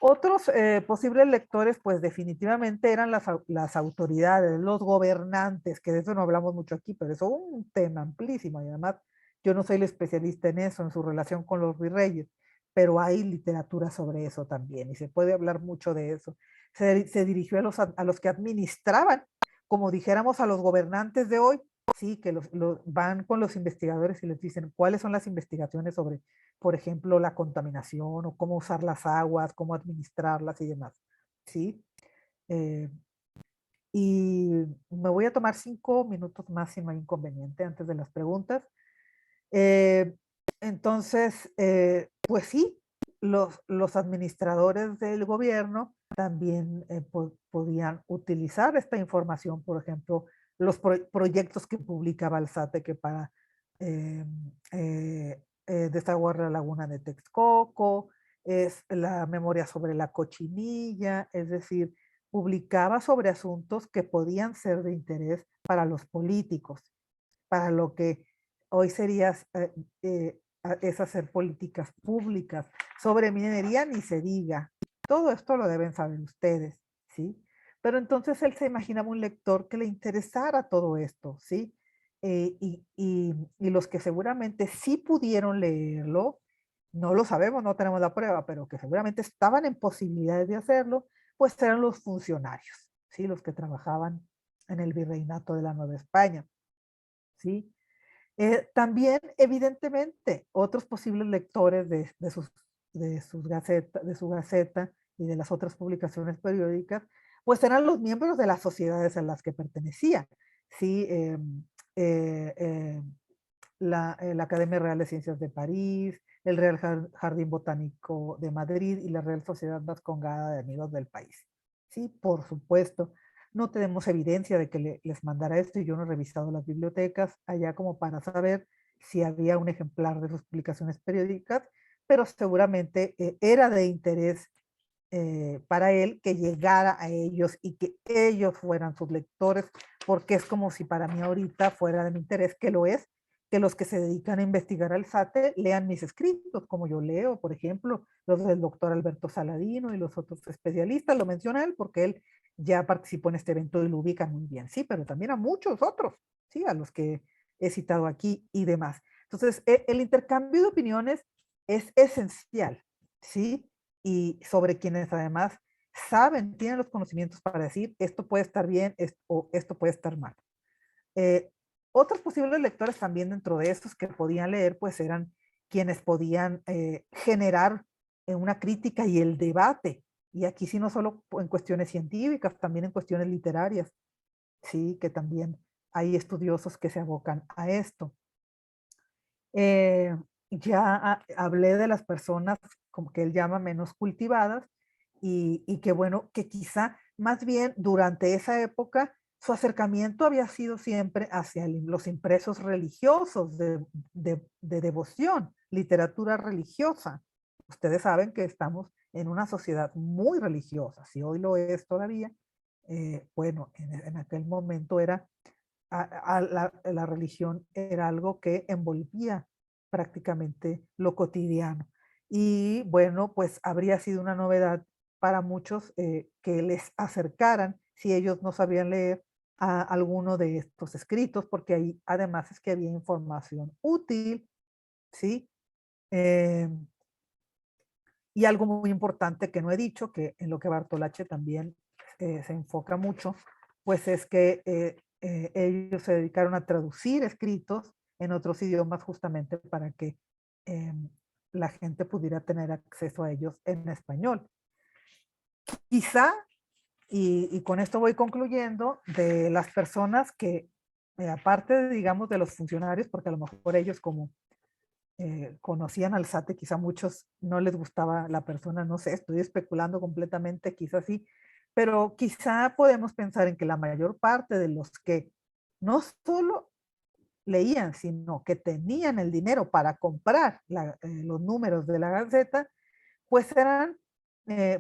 Otros posibles lectores, pues definitivamente eran las autoridades, los gobernantes, que de eso no hablamos mucho aquí, pero eso es un tema amplísimo y además yo no soy el especialista en eso, en su relación con los virreyes, pero hay literatura sobre eso también y se puede hablar mucho de eso. Se dirigió a los que administraban, como dijéramos a los gobernantes de hoy, sí, que van con los investigadores y les dicen cuáles son las investigaciones sobre, por ejemplo, la contaminación o cómo usar las aguas, cómo administrarlas y demás, ¿sí? Eh, y me voy a tomar 5 minutos más si no hay inconveniente antes de las preguntas. Eh, entonces, pues sí, los administradores del gobierno también podían utilizar esta información, por ejemplo, los proyectos que publicaba el SATE que para eh, desaguar la laguna de Texcoco, es la memoria sobre la cochinilla, es decir, publicaba sobre asuntos que podían ser de interés para los políticos, para lo que hoy sería es hacer políticas públicas. Sobre minería ni se diga. Todo esto lo deben saber ustedes, ¿sí? Pero entonces él se imaginaba un lector que le interesara todo esto, ¿sí? Y los que seguramente sí pudieron leerlo, no lo sabemos, no tenemos la prueba, pero que seguramente estaban en posibilidades de hacerlo, pues eran los funcionarios, ¿sí? Los que trabajaban en el virreinato de la Nueva España, ¿sí? También, evidentemente, otros posibles lectores de su gaceta y de las otras publicaciones periódicas, pues eran los miembros de las sociedades a las que pertenecía. ¿Sí? La Academia Real de Ciencias de París, el Real Jardín Botánico de Madrid y la Real Sociedad Vascongada de Amigos del País. Sí, por supuesto. No tenemos evidencia de que les mandara esto y yo no he revisado las bibliotecas allá como para saber si había un ejemplar de sus publicaciones periódicas, pero seguramente era de interés para él que llegara a ellos y que ellos fueran sus lectores, porque es como si para mí ahorita fuera de mi interés, que lo es, que los que se dedican a investigar al SATE lean mis escritos, como yo leo, por ejemplo, los del doctor Alberto Saladino y los otros especialistas, lo menciona él porque él ya participó en este evento y lo ubican muy bien, sí, pero también a muchos otros, sí, a los que he citado aquí y demás. Entonces, el intercambio de opiniones es esencial, ¿sí? Y sobre quienes además saben, tienen los conocimientos para decir esto puede estar bien o esto puede estar mal. Eh, Otros posibles lectores también dentro de estos que podían leer, pues eran quienes podían generar una crítica y el debate. Y aquí sí, no solo en cuestiones científicas, también en cuestiones literarias, sí, que también hay estudiosos que se abocan a esto. Eh, ya hablé de las personas como que él llama menos cultivadas y que bueno, que quizá más bien durante esa época su acercamiento había sido siempre hacia los impresos religiosos de devoción, literatura religiosa. Ustedes saben que estamos en una sociedad muy religiosa, si hoy lo es todavía, bueno, en aquel momento era la religión era algo que envolvía prácticamente lo cotidiano. Y bueno, pues habría sido una novedad para muchos que les acercaran, si ellos no sabían leer, a alguno de estos escritos, porque ahí además es que había información útil, ¿sí? Eh, y algo muy importante que no he dicho, que en lo que Bartolache también se enfoca mucho, pues es que ellos se dedicaron a traducir escritos en otros idiomas justamente para que eh, la gente pudiera tener acceso a ellos en español. Quizá, y con esto voy concluyendo, de las personas que, aparte, digamos, de los funcionarios, porque a lo mejor ellos como conocían al SATE, quizá muchos no les gustaba la persona, no sé, estoy especulando completamente, quizá sí, pero quizá podemos pensar en que la mayor parte de los que no solo leían, sino que tenían el dinero para comprar los números de la Gaceta, pues eran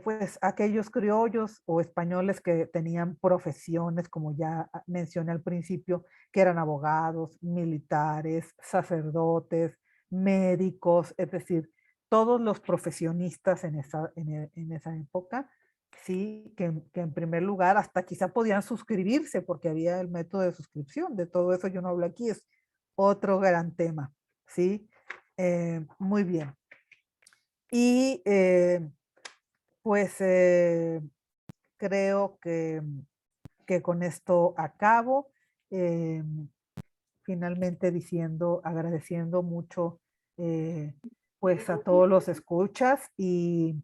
pues aquellos criollos o españoles que tenían profesiones, como ya mencioné al principio, que eran abogados, militares, sacerdotes, médicos, es decir, todos los profesionistas en esa época, sí, que en primer lugar hasta quizá podían suscribirse porque había el método de suscripción, de todo eso yo no hablo aquí, es otro gran tema, ¿sí? Muy bien. Y pues creo que con esto acabo. finalmente diciendo, agradeciendo mucho pues a todos los escuchas y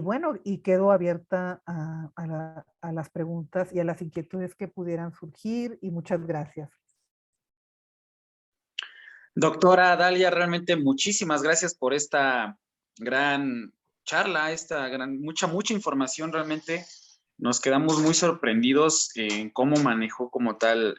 bueno, y quedo abierta a las preguntas y a las inquietudes que pudieran surgir y muchas gracias. Doctora Dalia, realmente muchísimas gracias por esta gran charla, mucha información realmente. Nos quedamos muy sorprendidos en cómo manejó como tal,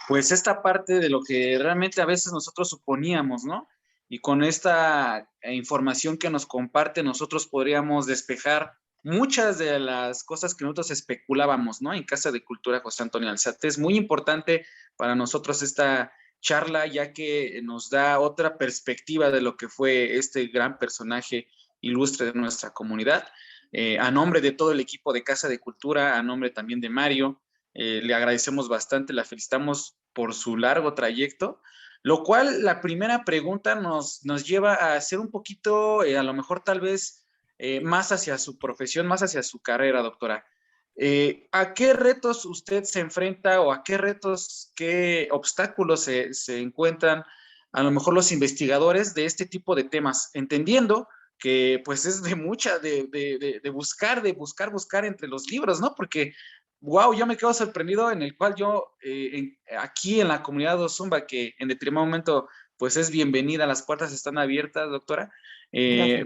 pues esta parte de lo que realmente a veces nosotros suponíamos, ¿no? Y con esta información que nos comparte, nosotros podríamos despejar muchas de las cosas que nosotros especulábamos, ¿no? En Casa de Cultura José Antonio Alzate. Es muy importante para nosotros esta charla, ya que nos da otra perspectiva de lo que fue este gran personaje ilustre de nuestra comunidad. A nombre de todo el equipo de Casa de Cultura, a nombre también de Mario, le agradecemos bastante, la felicitamos por su largo trayecto, lo cual la primera pregunta nos lleva a hacer un poquito, a lo mejor tal vez más hacia su profesión, más hacia su carrera, doctora. ¿A qué retos usted se enfrenta o a qué retos, qué obstáculos se encuentran a lo mejor los investigadores de este tipo de temas? Entendiendo que pues es de mucha, de buscar entre los libros, ¿no? Porque, wow, yo me quedo sorprendido en el cual yo, aquí en la comunidad de Ozumba, que en determinado momento pues es bienvenida, las puertas están abiertas, doctora,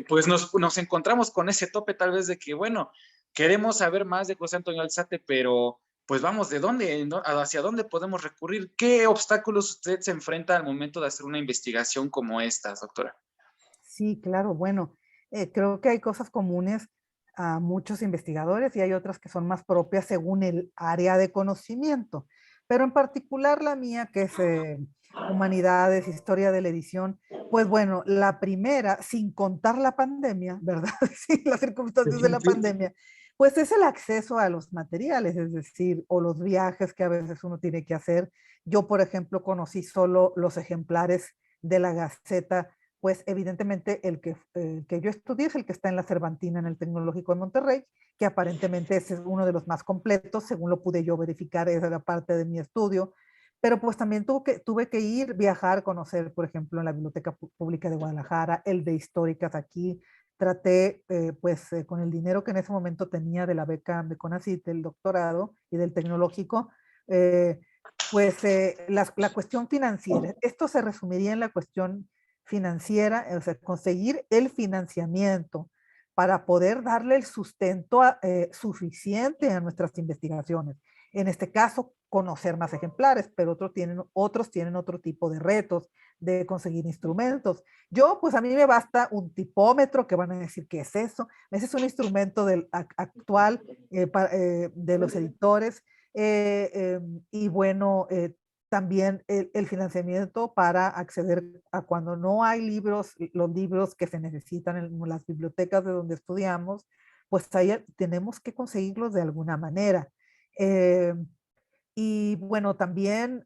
pues nos encontramos con ese tope tal vez de que, bueno, queremos saber más de José Antonio Alzate, pero pues vamos, ¿de dónde, hacia dónde podemos recurrir? ¿Qué obstáculos usted se enfrenta al momento de hacer una investigación como esta, doctora? Sí, claro, bueno, creo que hay cosas comunes a muchos investigadores y hay otras que son más propias según el área de conocimiento, pero en particular la mía, que es humanidades, historia de la edición, pues bueno, la primera, sin contar la pandemia, ¿verdad? Sí, las circunstancias de la pandemia, pues es el acceso a los materiales, es decir, o los viajes que a veces uno tiene que hacer. Yo, por ejemplo, conocí solo los ejemplares de la Gaceta, pues evidentemente el que yo estudié es el que está en la Cervantina, en el Tecnológico de Monterrey, que aparentemente es uno de los más completos, según lo pude yo verificar, esa era parte de mi estudio, pero pues también tuve que ir, viajar, conocer, por ejemplo, en la Biblioteca Pública de Guadalajara, el de Históricas aquí, traté pues con el dinero que en ese momento tenía de la beca de CONACYT, del doctorado y del tecnológico, pues la cuestión financiera. Esto se resumiría en la cuestión financiera, o sea, conseguir el financiamiento para poder darle el sustento suficiente a nuestras investigaciones. En este caso, conocer más ejemplares, pero otros tienen otro tipo de retos de conseguir instrumentos. Yo, pues a mí me basta un tipómetro, que van a decir, ¿qué es eso? Ese es un instrumento actual de los editores. Y bueno, también el financiamiento para acceder a cuando no hay libros, los libros que se necesitan en las bibliotecas de donde estudiamos, pues ahí tenemos que conseguirlos de alguna manera. Eh, y bueno, también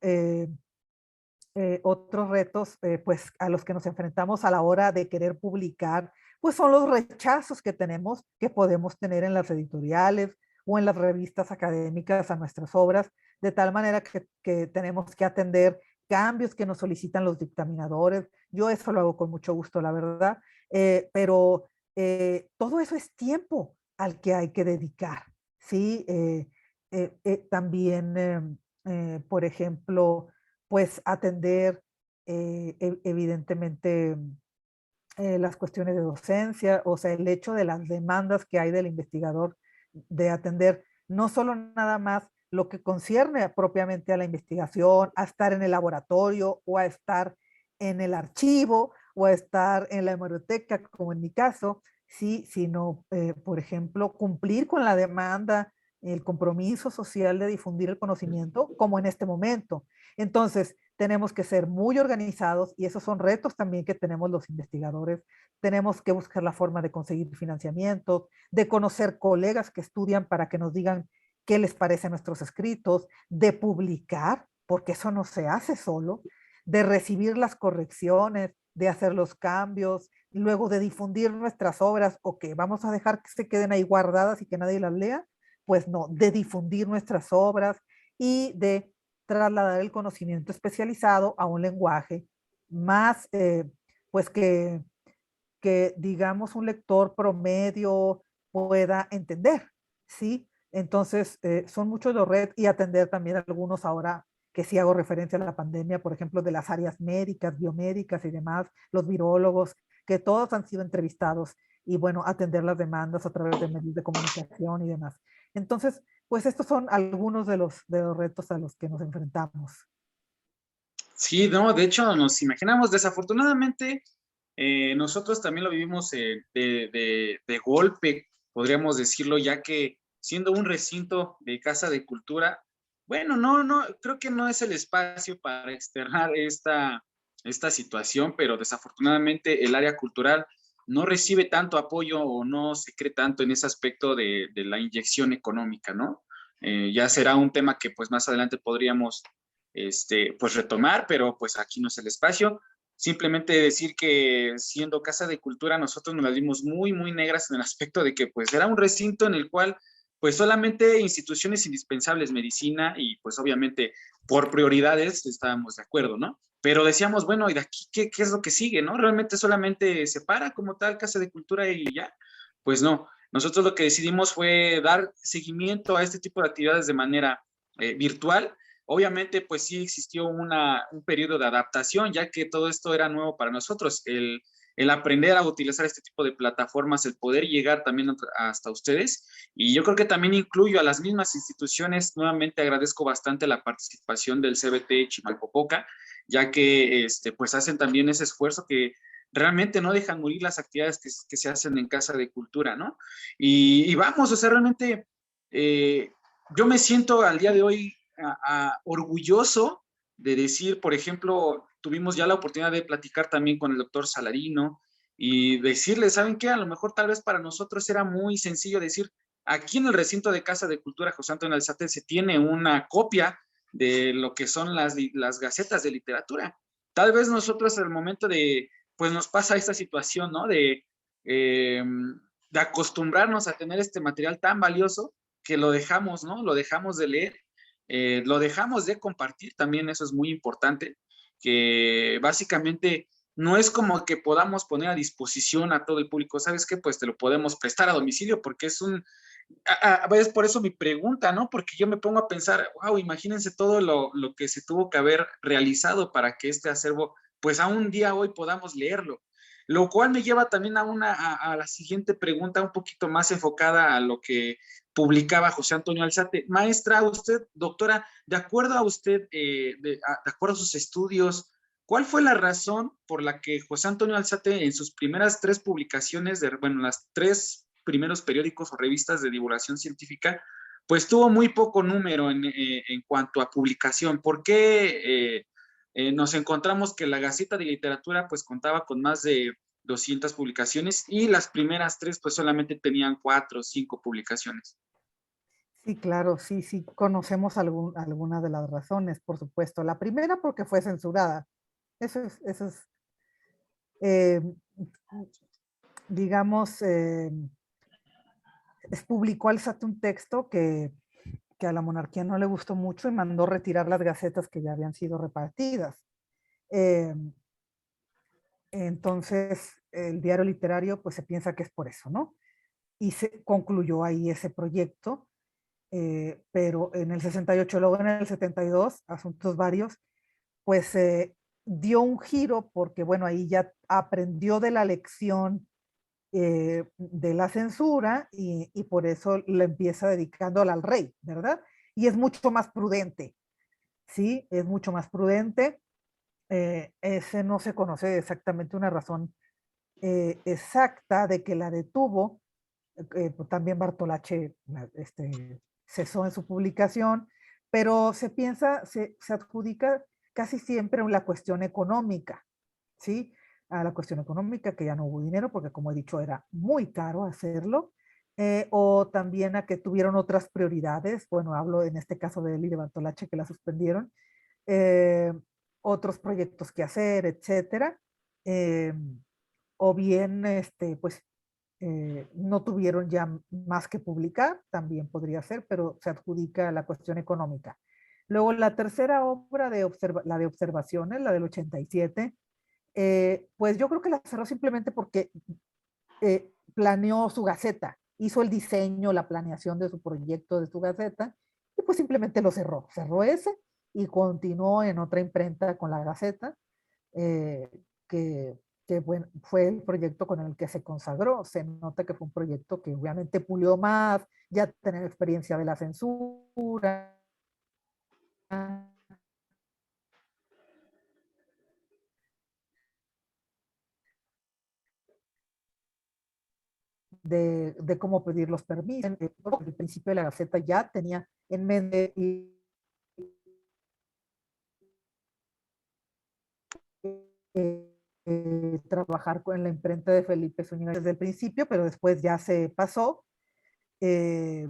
otros retos pues a los que nos enfrentamos a la hora de querer publicar, pues son los rechazos que tenemos, que podemos tener en las editoriales o en las revistas académicas a nuestras obras, de tal manera que tenemos que atender cambios que nos solicitan los dictaminadores. Yo eso lo hago con mucho gusto, la verdad, pero todo eso es tiempo al que hay que dedicar, ¿sí? También, por ejemplo, pues atender evidentemente las cuestiones de docencia, o sea, el hecho de las demandas que hay del investigador de atender no solo nada más lo que concierne propiamente a la investigación, a estar en el laboratorio o a estar en el archivo o a estar en la hemeroteca, como en mi caso, sí, sino, por ejemplo, cumplir con la demanda, el compromiso social de difundir el conocimiento, como en este momento. Entonces, tenemos que ser muy organizados y esos son retos también que tenemos los investigadores. Tenemos que buscar la forma de conseguir financiamiento, de conocer colegas que estudian para que nos digan qué les parece nuestros escritos, de publicar, porque eso no se hace solo, de recibir las correcciones, de hacer los cambios, luego de difundir nuestras obras, o que vamos a dejar que se queden ahí guardadas y que nadie las lea, pues no, de difundir nuestras obras y de trasladar el conocimiento especializado a un lenguaje más, pues que digamos un lector promedio pueda entender, ¿sí? Entonces, son muchos los retos y atender también algunos ahora que sí hago referencia a la pandemia, por ejemplo, de las áreas médicas, biomédicas y demás, los virólogos, que todos han sido entrevistados y bueno, atender las demandas a través de medios de comunicación y demás. Entonces, pues estos son algunos de los retos a los que nos enfrentamos. Sí, no, de hecho nos imaginamos, desafortunadamente, nosotros también lo vivimos de golpe, podríamos decirlo, ya que siendo un recinto de Casa de Cultura, bueno, no, creo que no es el espacio para externar esta situación, pero desafortunadamente el área cultural no recibe tanto apoyo o no se cree tanto en ese aspecto de la inyección económica, ¿no? Ya será un tema que pues más adelante podríamos pues retomar, pero pues aquí no es el espacio. Simplemente decir que siendo Casa de Cultura nosotros nos las dimos muy negras en el aspecto de que pues era un recinto en el cual pues solamente instituciones indispensables, medicina y pues obviamente por prioridades estábamos de acuerdo, ¿no? Pero decíamos, bueno, ¿y de aquí qué es lo que sigue, no? ¿Realmente solamente se para como tal Casa de Cultura y ya? Pues no, nosotros lo que decidimos fue dar seguimiento a este tipo de actividades de manera virtual. Obviamente, pues sí existió un periodo de adaptación, ya que todo esto era nuevo para nosotros. El aprender a utilizar este tipo de plataformas, el poder llegar también hasta ustedes. Y yo creo que también incluyo a las mismas instituciones. Nuevamente agradezco bastante la participación del CBT Chimalpopoca, ya que pues hacen también ese esfuerzo que realmente no dejan morir las actividades que se hacen en Casa de Cultura, ¿no? Y vamos, o sea, realmente yo me siento al día de hoy orgulloso de decir, por ejemplo, tuvimos ya la oportunidad de platicar también con el doctor Salarino y decirle, ¿saben qué? A lo mejor tal vez para nosotros era muy sencillo decir, aquí en el recinto de Casa de Cultura José Antonio Alzate se tiene una copia de lo que son las gacetas de literatura. Tal vez nosotros al momento de, pues nos pasa esta situación, ¿no? De acostumbrarnos a tener este material tan valioso que lo dejamos, ¿no? Lo dejamos de leer, lo dejamos de compartir, también eso es muy importante, que básicamente no es como que podamos poner a disposición a todo el público, ¿sabes qué? Pues te lo podemos prestar a domicilio porque es por eso mi pregunta, ¿no? Porque yo me pongo a pensar, wow, imagínense todo lo que se tuvo que haber realizado para que este acervo, pues a un día hoy podamos leerlo. Lo cual me lleva también a la siguiente pregunta, un poquito más enfocada a lo que publicaba José Antonio Alzate. Maestra, usted, doctora, de acuerdo a usted, de acuerdo a sus estudios, ¿cuál fue la razón por la que José Antonio Alzate en sus primeras tres publicaciones, bueno, las tres primeros periódicos o revistas de divulgación científica, pues tuvo muy poco número en cuanto a publicación? ¿Por qué nos encontramos que la Gaceta de Literatura pues contaba con más de 200 publicaciones y las primeras tres pues solamente tenían 4 o 5 publicaciones? Sí, claro, sí, conocemos algunas de las razones, por supuesto. La primera porque fue censurada. Eso es eh, digamos, publicó al SAT un texto que a la monarquía no le gustó mucho y mandó retirar las gacetas que ya habían sido repartidas. Eh, entonces, el diario literario, pues se piensa que es por eso, ¿no? Y se concluyó ahí ese proyecto, pero en el 68, luego en el 72, asuntos varios, pues dio un giro porque, bueno, ahí ya aprendió de la lección de la censura y por eso le empieza dedicándola al rey, ¿verdad? Y es mucho más prudente, ¿sí? Es mucho más prudente. Ese no se conoce exactamente una razón exacta de que la detuvo. Pues también Bartolache cesó en su publicación, pero se piensa, se adjudica casi siempre la cuestión económica, ¿sí? A la cuestión económica, que ya no hubo dinero, porque como he dicho, era muy caro hacerlo, o también a que tuvieron otras prioridades, bueno, hablo en este caso de él y de Bartolache, que la suspendieron, eh, otros proyectos que hacer, etcétera, eh, o bien, pues, no tuvieron ya más que publicar, también podría ser, pero se adjudica la cuestión económica. Luego la tercera obra, la de observaciones, la del 87, pues yo creo que la cerró simplemente porque planeó su gaceta, hizo el diseño, la planeación de su proyecto de su gaceta, y pues simplemente lo cerró. Cerró ese y continuó en otra imprenta con la gaceta, eh, que, que bueno, fue el proyecto con el que se consagró. Se nota que fue un proyecto que obviamente pulió más, ya tener experiencia de la censura, de cómo pedir los permisos. El principio de la Gaceta ya tenía en mente trabajar con la imprenta de Felipe Zúñiga desde el principio, pero después ya se pasó. eh,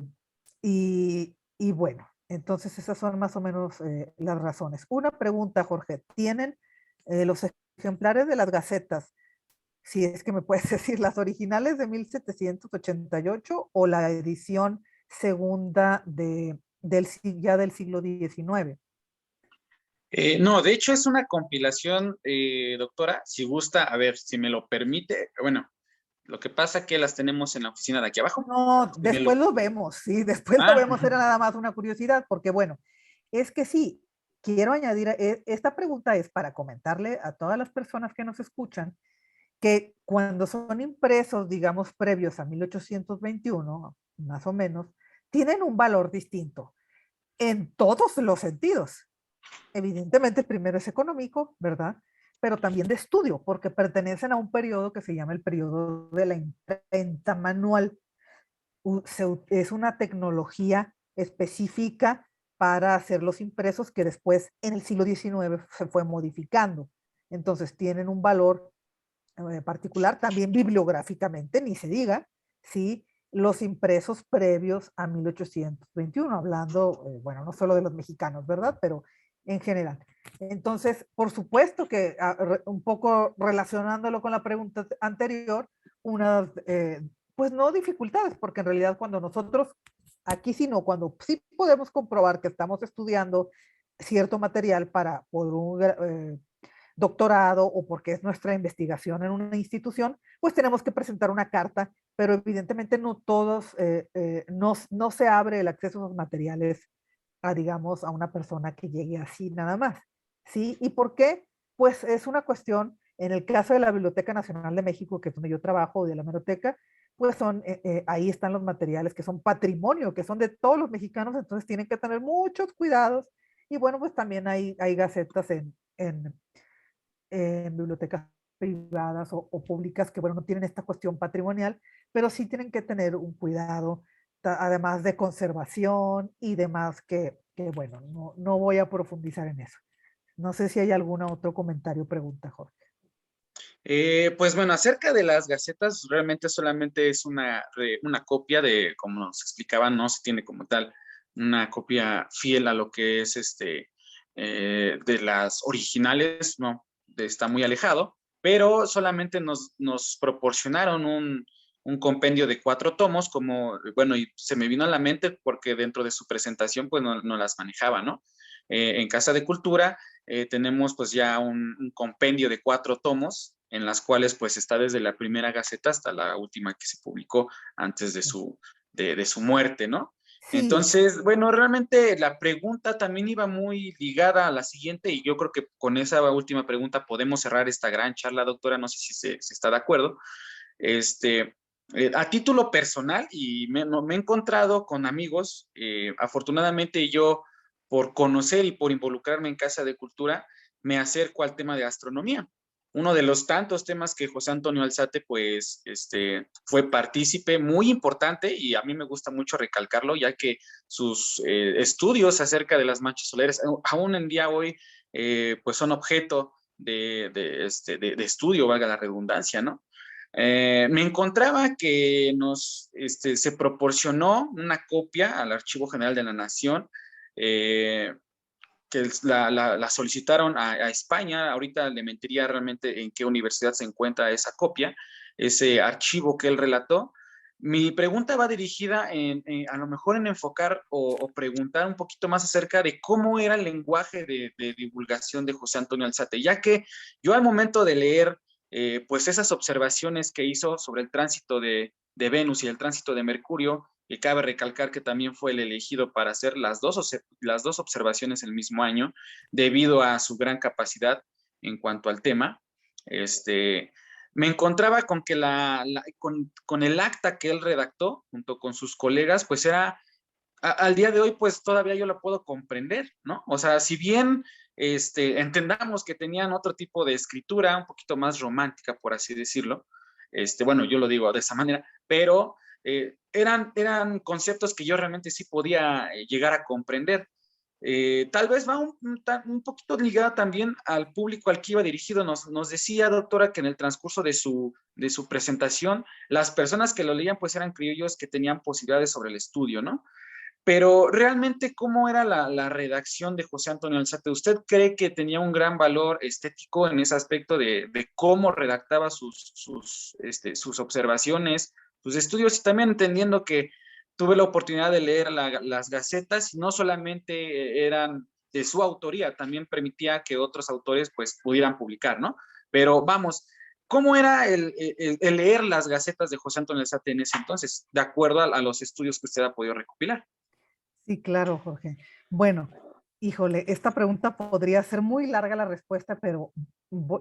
y bueno, entonces esas son más o menos las razones. Una pregunta, Jorge. ¿Tienen los ejemplares de las gacetas, si es que me puedes decir, las originales de 1788 o la edición segunda ya del siglo XIX? No, de hecho es una compilación, doctora, si gusta, a ver, si me lo permite, bueno, lo que pasa que las tenemos en la oficina de aquí abajo. No, Si me después lo... lo vemos, sí, después lo Ah, vemos, era nada más una curiosidad, porque bueno, es que sí, quiero añadir, esta pregunta es para comentarle a todas las personas que nos escuchan que cuando son impresos, digamos, previos a 1821, más o menos, tienen un valor distinto en todos los sentidos. Evidentemente, el primero es económico, ¿verdad? Pero también de estudio, porque pertenecen a un periodo que se llama el periodo de la imprenta manual. Es una tecnología específica para hacer los impresos que después en el siglo XIX se fue modificando. Entonces tienen un valor particular, también bibliográficamente, ni se diga, ¿sí? Los impresos previos a 1821, hablando, bueno, no solo de los mexicanos, ¿verdad? Pero en general. Entonces, por supuesto que un poco relacionándolo con la pregunta anterior, unas, pues no dificultades, porque en realidad cuando nosotros, aquí sí no, cuando sí podemos comprobar que estamos estudiando cierto material para por un doctorado o porque es nuestra investigación en una institución, pues tenemos que presentar una carta, pero evidentemente no todos, no se abre el acceso a esos materiales a, digamos, a una persona que llegue así nada más. ¿Sí? ¿Y por qué? Pues es una cuestión, en el caso de la Biblioteca Nacional de México, que es donde yo trabajo, de la Hemeroteca, pues son, ahí están los materiales que son patrimonio, que son de todos los mexicanos, entonces tienen que tener muchos cuidados. Y bueno, pues también hay gacetas en bibliotecas privadas o públicas que, bueno, no tienen esta cuestión patrimonial, pero sí tienen que tener un cuidado, además de conservación y demás, que bueno, no voy a profundizar en eso. No sé si hay algún otro comentario o pregunta, Jorge. pues bueno, acerca de las gacetas, realmente solamente es una copia de, como nos explicaban, no se tiene como tal una copia fiel a lo que es de las originales, no, está muy alejado, pero solamente nos proporcionaron un compendio de 4 tomos, como, bueno, y se me vino a la mente porque dentro de su presentación, pues no las manejaba, ¿no? En Casa de Cultura tenemos pues ya un compendio de 4 tomos en las cuales pues está desde la primera Gaceta hasta la última que se publicó antes de su muerte, ¿no? Sí, Entonces, bueno, realmente la pregunta también iba muy ligada a la siguiente y yo creo que con esa última pregunta podemos cerrar esta gran charla, doctora, no sé si está de acuerdo. Este, a título personal, y me he encontrado con amigos, afortunadamente yo, por conocer y por involucrarme en Casa de Cultura, me acerco al tema de astronomía. Uno de los tantos temas que José Antonio Alzate, pues, fue partícipe muy importante y a mí me gusta mucho recalcarlo, ya que sus estudios acerca de las manchas solares, aún en día hoy, pues son objeto de estudio, valga la redundancia, ¿no? Me encontraba que se proporcionó una copia al Archivo General de la Nación, que la solicitaron a España. Ahorita le mentiría realmente en qué universidad se encuentra esa copia, ese archivo que él relató. Mi pregunta va dirigida a lo mejor en enfocar o preguntar un poquito más acerca de cómo era el lenguaje de divulgación de José Antonio Alzate, ya que yo al momento de leer pues esas observaciones que hizo sobre el tránsito de Venus y el tránsito de Mercurio, que cabe recalcar que también fue el elegido para hacer las dos observaciones el mismo año, debido a su gran capacidad en cuanto al tema, me encontraba con que con el acta que él redactó junto con sus colegas, pues era, al día de hoy, pues todavía yo la puedo comprender, ¿no? O sea, si bien entendamos que tenían otro tipo de escritura, un poquito más romántica, por así decirlo, bueno, yo lo digo de esa manera, pero eran conceptos que yo realmente sí podía llegar a comprender. Tal vez va un poquito ligada también al público al que iba dirigido. Nos decía, doctora, que en el transcurso de su presentación, las personas que lo leían pues eran criollos que tenían posibilidades sobre el estudio, ¿no? Pero realmente, ¿cómo era la redacción de José Antonio Alzate? ¿Usted cree que tenía un gran valor estético en ese aspecto de cómo redactaba sus observaciones, sus estudios? Y también entendiendo que tuve la oportunidad de leer las gacetas y no solamente eran de su autoría, también permitía que otros autores pues pudieran publicar, ¿no? Pero vamos, ¿cómo era el leer las gacetas de José Antonio Alzate en ese entonces, de acuerdo a los estudios que usted ha podido recopilar? Sí, claro, Jorge. Bueno, híjole, esta pregunta podría ser muy larga la respuesta, pero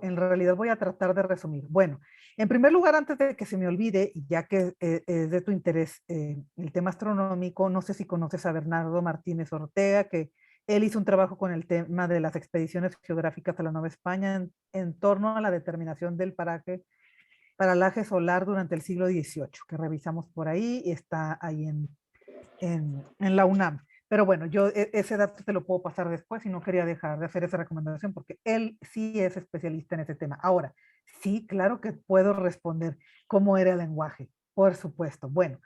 en realidad voy a tratar de resumir. Bueno, en primer lugar, antes de que se me olvide, y ya que es de tu interés el tema astronómico, no sé si conoces a Bernardo Martínez Ortega, que él hizo un trabajo con el tema de las expediciones geográficas a la Nueva España en torno a la determinación del paralaje solar durante el siglo XVIII, que revisamos por ahí y está ahí en la UNAM. Pero bueno, yo ese dato te lo puedo pasar después y no quería dejar de hacer esa recomendación porque él sí es especialista en ese tema. Ahora, sí, claro que puedo responder cómo era el lenguaje, por supuesto. Bueno,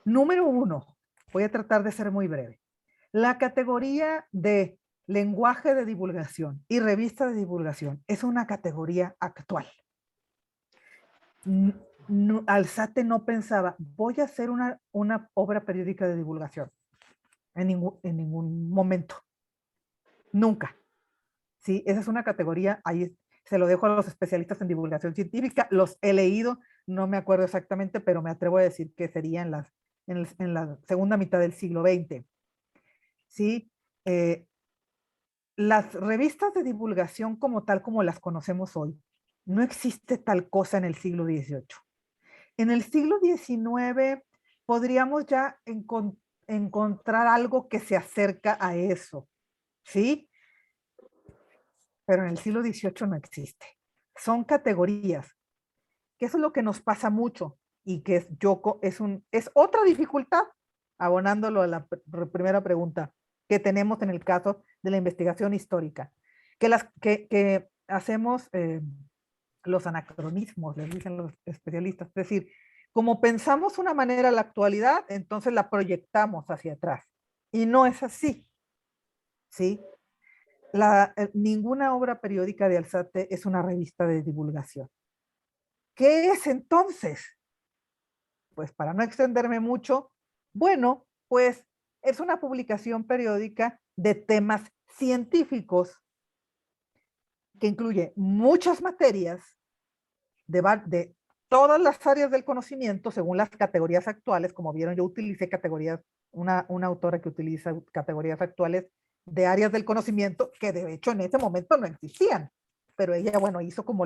número uno, voy a tratar de ser muy breve. La categoría de lenguaje de divulgación y revista de divulgación es una categoría actual. No, Alzate no pensaba, voy a hacer una obra periódica de divulgación en ningún momento. Nunca. ¿Sí? Esa es una categoría, ahí se lo dejo a los especialistas en divulgación científica, los he leído, no me acuerdo exactamente, pero me atrevo a decir que sería en la segunda mitad del siglo XX. ¿Sí? Las revistas de divulgación como tal como las conocemos hoy, no existe tal cosa en el siglo XVIII. En el siglo XIX podríamos ya encontrar algo que se acerca a eso, ¿sí? Pero en el siglo XVIII no existe. Son categorías, que eso es lo que nos pasa mucho y que es otra dificultad, abonándolo a la primera pregunta que tenemos en el caso de la investigación histórica, que hacemos los anacronismos, les dicen los especialistas, es decir, como pensamos una manera en la actualidad, entonces la proyectamos hacia atrás. Y no es así, ¿sí? Ninguna obra periódica de Alzate es una revista de divulgación. ¿Qué es entonces? Pues para no extenderme mucho, bueno, pues es una publicación periódica de temas científicos que incluye muchas materias de todas las áreas del conocimiento según las categorías actuales. Como vieron, yo utilicé categorías, una autora que utiliza categorías actuales de áreas del conocimiento que de hecho en ese momento no existían, pero ella, bueno, hizo como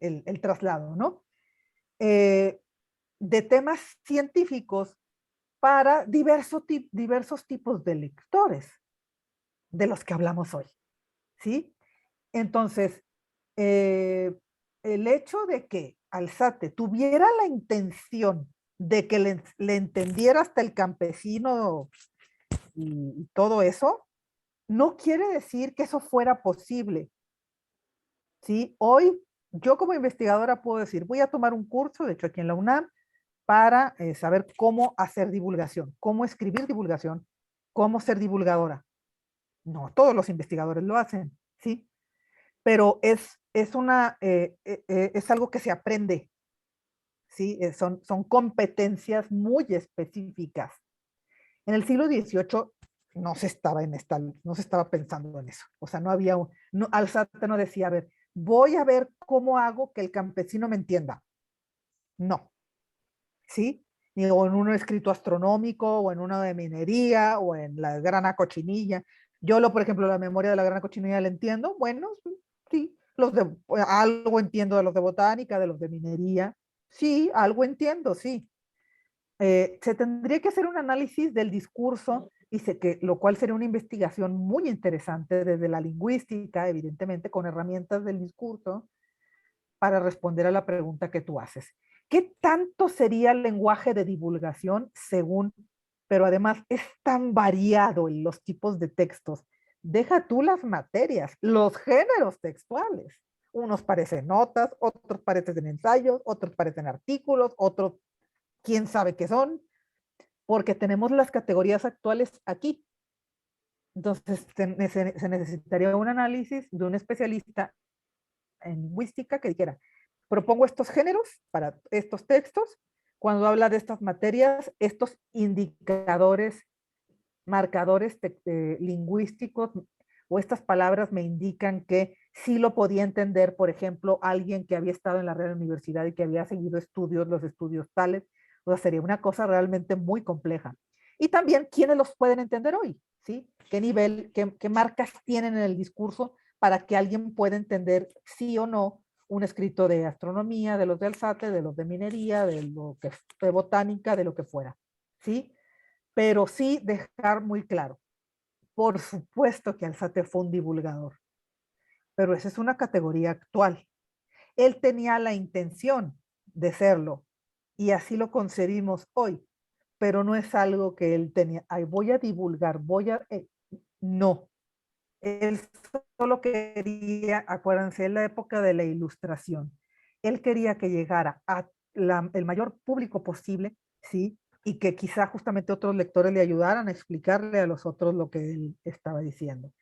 el traslado, ¿no? De temas científicos para diversos tipos de lectores de los que hablamos hoy, ¿sí? Entonces, el hecho de que Alzate tuviera la intención de que le entendiera hasta el campesino y todo eso, no quiere decir que eso fuera posible, ¿sí? Hoy, yo como investigadora puedo decir, voy a tomar un curso, de hecho aquí en la UNAM, para saber cómo hacer divulgación, cómo escribir divulgación, cómo ser divulgadora. No, todos los investigadores lo hacen, ¿sí? Pero es algo que se aprende, ¿sí? Son competencias muy específicas. En el siglo XVIII no se estaba no se estaba pensando en eso. O sea, no había, Alzate no decía, a ver, voy a ver cómo hago que el campesino me entienda. No, ¿sí? Ni o en un escrito astronómico, o en uno de minería, o en la grana cochinilla. Por ejemplo, la memoria de la grana cochinilla la entiendo. Bueno, sí, algo entiendo de los de botánica, de los de minería. Sí, algo entiendo, sí. Se tendría que hacer un análisis del discurso, lo cual sería una investigación muy interesante desde la lingüística, evidentemente, con herramientas del discurso, para responder a la pregunta que tú haces. ¿Qué tanto sería el lenguaje de divulgación según, pero además es tan variado en los tipos de textos? Deja tú las materias, los géneros textuales. Unos parecen notas, otros parecen ensayos, otros parecen artículos, otros quién sabe qué son, porque tenemos las categorías actuales aquí. Entonces, se necesitaría un análisis de un especialista en lingüística que dijera, propongo estos géneros para estos textos, cuando habla de estas materias, estos indicadores, marcadores lingüísticos o estas palabras me indican que sí lo podía entender, por ejemplo, alguien que había estado en la Real Universidad y que había seguido los estudios tales. O sea, sería una cosa realmente muy compleja. Y también, ¿quiénes los pueden entender hoy? ¿Sí? ¿Qué nivel, qué marcas tienen en el discurso para que alguien pueda entender sí o no un escrito de astronomía, de los de Alzate, de los de minería, de botánica, de lo que fuera? ¿Sí? Pero sí dejar muy claro, por supuesto que Alzate fue un divulgador, pero esa es una categoría actual. Él tenía la intención de serlo y así lo concebimos hoy, pero no es algo que él tenía, ay, voy a divulgar, no. Él solo quería, acuérdense, en la época de la Ilustración, él quería que llegara a el mayor público posible, ¿sí? Y que quizá justamente otros lectores le ayudaran a explicarle a los otros lo que él estaba diciendo.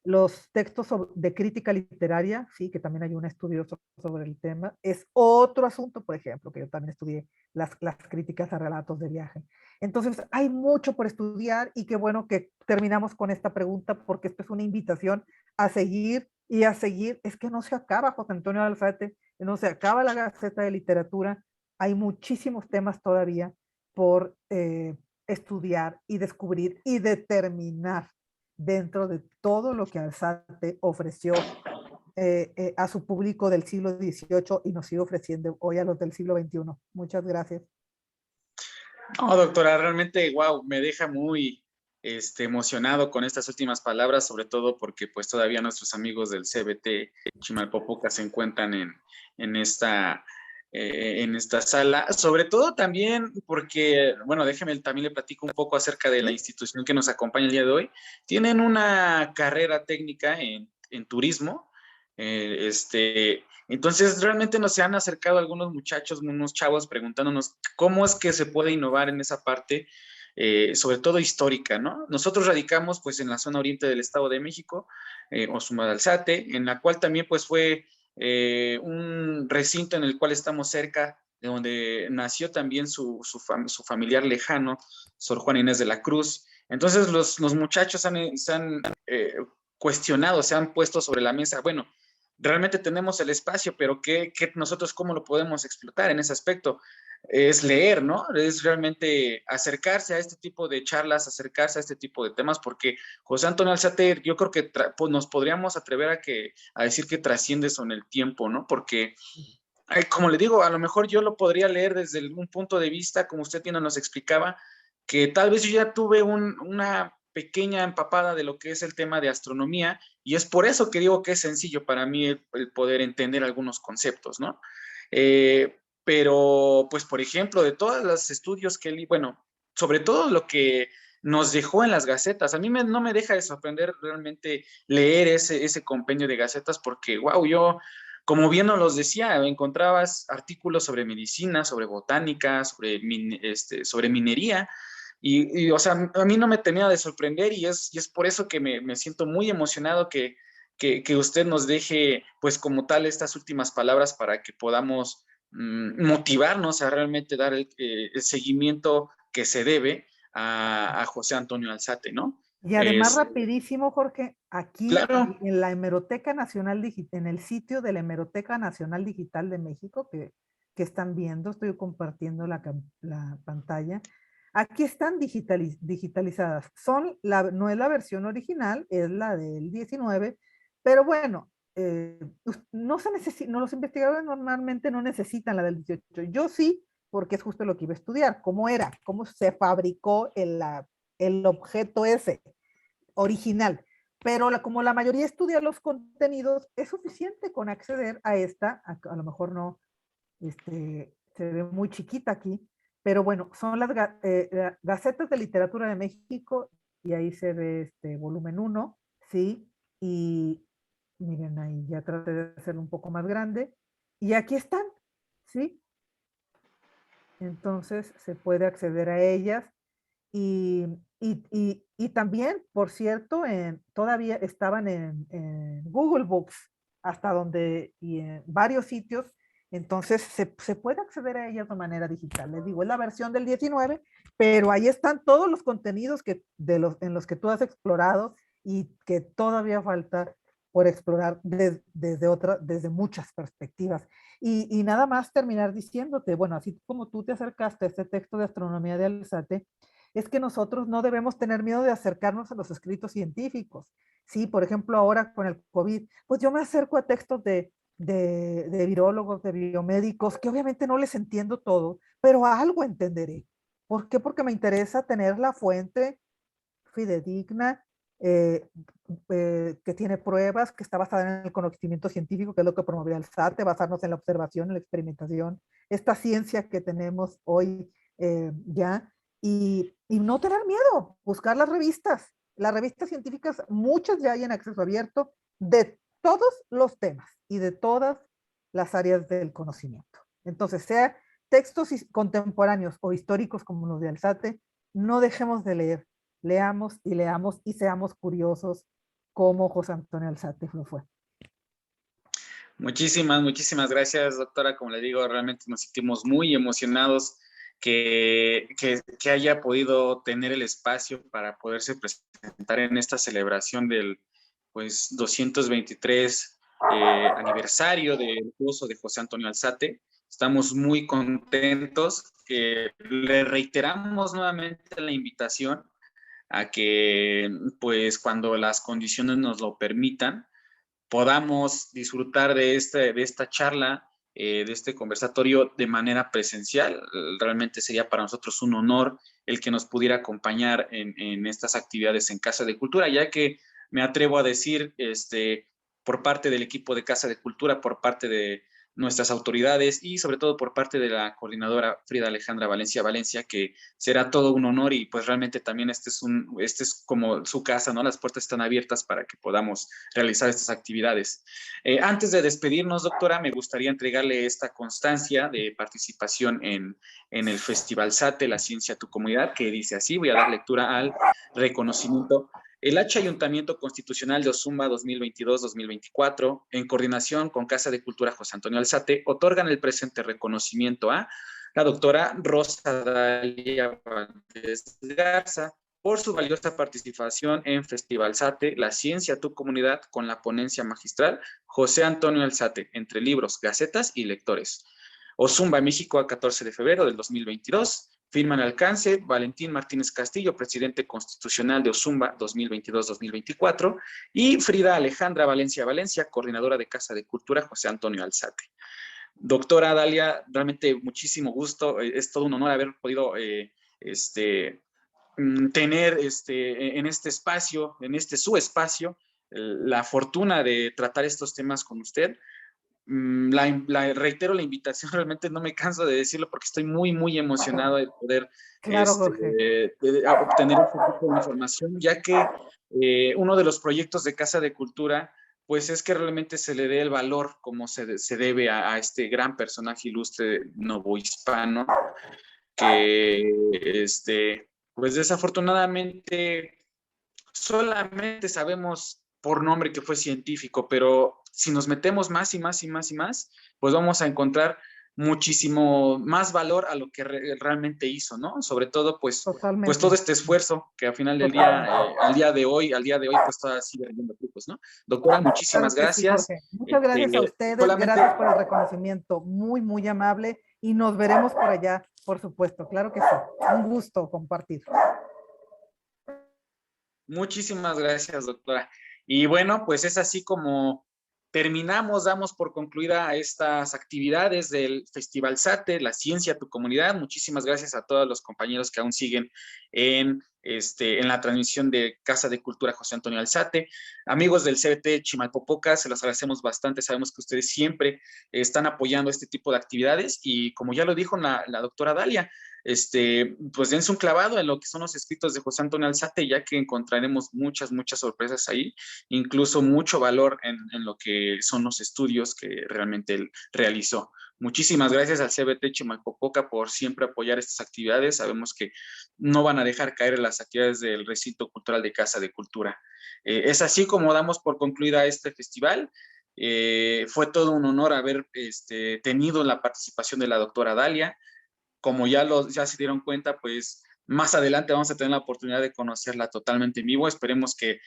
Los textos de crítica literaria, sí, que también hay un estudio sobre el tema, es otro asunto, por ejemplo, que yo también estudié las críticas a relatos de viaje. Entonces, hay mucho por estudiar y qué bueno que terminamos con esta pregunta porque esto es una invitación a seguir y a seguir. Es que no se acaba, José Antonio Alzate, no se acaba la Gaceta de Literatura. Hay muchísimos temas todavía por estudiar y descubrir y determinar dentro de todo lo que Alzate ofreció a su público del siglo XVIII y nos sigue ofreciendo hoy a los del siglo XXI. Muchas gracias. No, doctora, realmente, wow, me deja muy emocionado con estas últimas palabras, sobre todo porque pues todavía nuestros amigos del CBT Chimalpopoca se encuentran en esta sala, sobre todo también porque, bueno, déjeme también le platico un poco acerca de la institución que nos acompaña el día de hoy. Tienen una carrera técnica en turismo, entonces realmente nos se han acercado algunos muchachos, unos chavos preguntándonos cómo es que se puede innovar en esa parte, sobre todo histórica, ¿no? Nosotros radicamos pues en la zona oriente del Estado de México, Osumadalzate, en la cual también pues fue un recinto en el cual estamos cerca, de donde nació también su familiar lejano, Sor Juana Inés de la Cruz. Entonces los muchachos se han cuestionado, se han puesto sobre la mesa, bueno, realmente tenemos el espacio, pero nosotros cómo lo podemos explotar en ese aspecto? Es leer, ¿no? Es realmente acercarse a este tipo de charlas, acercarse a este tipo de temas, porque José Antonio Alzate, yo creo que pues nos podríamos atrever a decir que trasciende sobre el tiempo, ¿no? Porque, como le digo, a lo mejor yo lo podría leer desde un punto de vista, como usted bien nos explicaba, que tal vez yo ya tuve una pequeña empapada de lo que es el tema de astronomía, y es por eso que digo que es sencillo para mí el poder entender algunos conceptos, ¿no? Pero, pues, por ejemplo, de todos los estudios que él, bueno, sobre todo lo que nos dejó en las gacetas, a mí no me deja de sorprender realmente leer ese compendio de gacetas porque, wow, yo, como bien nos los decía, encontrabas artículos sobre medicina, sobre botánica, sobre minería, o sea, a mí no me tenía de sorprender y es por eso que me siento muy emocionado que usted nos deje, pues como tal, estas últimas palabras para que podamos motivarnos a realmente dar el seguimiento que se debe a José Antonio Alzate, ¿no? Y además, rapidísimo, Jorge, aquí Claro. en la Hemeroteca Nacional en el sitio de la Hemeroteca Nacional Digital de México, que están viendo, estoy compartiendo la pantalla. Aquí están digitalizadas. No es la versión original, es la del 19, pero bueno, no, los investigadores normalmente no necesitan la del 18. Yo sí, porque es justo lo que iba a estudiar, cómo se fabricó el objeto ese original. Pero como la mayoría estudia los contenidos, es suficiente con acceder a esta, a lo mejor no, se ve muy chiquita aquí, pero bueno, son las Gacetas de Literatura de México, y ahí se ve volumen 1, ¿sí? Y miren ahí, ya traté de hacerlo un poco más grande, y aquí están, ¿sí? Entonces se puede acceder a ellas. Y también, por cierto, todavía estaban en Google Books, hasta donde, y en varios sitios, entonces se puede acceder a ellas de manera digital. Les digo, es la versión del 19, pero ahí están todos los contenidos en los que tú has explorado y que todavía falta por explorar desde muchas perspectivas. Y nada más terminar diciéndote, bueno, así como tú te acercaste a este texto de astronomía de Alzate, es que nosotros no debemos tener miedo de acercarnos a los escritos científicos. Sí, por ejemplo, ahora con el COVID, pues yo me acerco a textos de virólogos, de biomédicos, que obviamente no les entiendo todo, pero algo entenderé. ¿Por qué? Porque me interesa tener la fuente fidedigna, eh, que tiene pruebas, que está basada en el conocimiento científico, que es lo que promovía el SATE, basarnos en la observación, en la experimentación, esta ciencia que tenemos hoy ya, y no tener miedo, buscar las revistas científicas, muchas ya hay en acceso abierto, de todos los temas y de todas las áreas del conocimiento. Entonces, sea textos contemporáneos o históricos como los de Alzate, no dejemos de leer, leamos y seamos curiosos como José Antonio Alzate lo fue. Muchísimas gracias, doctora. Como le digo, realmente nos sentimos muy emocionados que haya podido tener el espacio para poderse presentar en esta celebración del pues 223 aniversario del uso de José Antonio Alzate. Estamos muy contentos. Le reiteramos nuevamente la invitación a que, pues, cuando las condiciones nos lo permitan, podamos disfrutar de esta charla, de este conversatorio de manera presencial. Realmente sería para nosotros un honor el que nos pudiera acompañar en estas actividades en Casa de Cultura, ya que me atrevo a decir, por parte del equipo de Casa de Cultura, por parte de nuestras autoridades y sobre todo por parte de la coordinadora Frida Alejandra Valencia, que será todo un honor y pues realmente también este es como su casa, ¿no? Las puertas están abiertas para que podamos realizar estas actividades. Antes de despedirnos, doctora, me gustaría entregarle esta constancia de participación en el Festival SATE, La Ciencia a tu Comunidad, que dice así, voy a dar lectura al reconocimiento. El H Ayuntamiento Constitucional de Ozumba 2022-2024, en coordinación con Casa de Cultura José Antonio Alzate, otorgan el presente reconocimiento a la doctora Rosa Dalia Valdés Garza por su valiosa participación en Festival SATE, La Ciencia a tu Comunidad, con la ponencia magistral José Antonio Alzate, entre libros, gacetas y lectores. Ozumba, México, a 14 de febrero del 2022. Firman alcance Valentín Martínez Castillo, presidente constitucional de Ozumba 2022-2024, y Frida Alejandra Valencia, coordinadora de Casa de Cultura José Antonio Alzate. Doctora Dalia, realmente muchísimo gusto, es todo un honor haber podido tener en este espacio, su espacio, la fortuna de tratar estos temas con usted. Reitero la invitación, realmente no me canso de decirlo porque estoy muy emocionado de poder Claro, Jorge. obtener este tipo de información, ya que uno de los proyectos de Casa de Cultura pues es que realmente se le dé el valor como se debe a este gran personaje ilustre novohispano que pues desafortunadamente solamente sabemos por nombre que fue científico, pero si nos metemos más y más, pues vamos a encontrar muchísimo más valor a lo que realmente hizo, ¿no? Sobre todo, pues Totalmente. todo este esfuerzo que al final del día, al día de hoy, pues todavía sigue rindiendo frutos, ¿no? Doctora, muchísimas Claro que sí, gracias. Jorge. Muchas gracias a ustedes, Solamente gracias por el reconocimiento, muy, muy amable, y nos veremos por allá, por supuesto, claro que sí. Un gusto compartir. muchísimas gracias, doctora. Y bueno, pues es así como terminamos, damos por concluida estas actividades del Festival SATE, La Ciencia, Tu Comunidad. Muchísimas gracias a todos los compañeros que aún siguen en la transmisión de Casa de Cultura José Antonio Alzate. Amigos del CBT Chimalpopoca, se los agradecemos bastante. Sabemos que ustedes siempre están apoyando este tipo de actividades y como ya lo dijo la doctora Dalia, pues dense un clavado en lo que son los escritos de José Antonio Alzate, ya que encontraremos muchas, muchas sorpresas ahí, incluso mucho valor en lo que son los estudios que realmente él realizó. Muchísimas gracias al CBT Chimalpopoca por siempre apoyar estas actividades. Sabemos que no van a dejar caer las actividades del recinto cultural de Casa de Cultura. Es así como damos por concluida este festival. Fue todo un honor haber tenido la participación de la doctora Dalia. Como ya se dieron cuenta, pues más adelante vamos a tener la oportunidad de conocerla totalmente en vivo. Esperemos que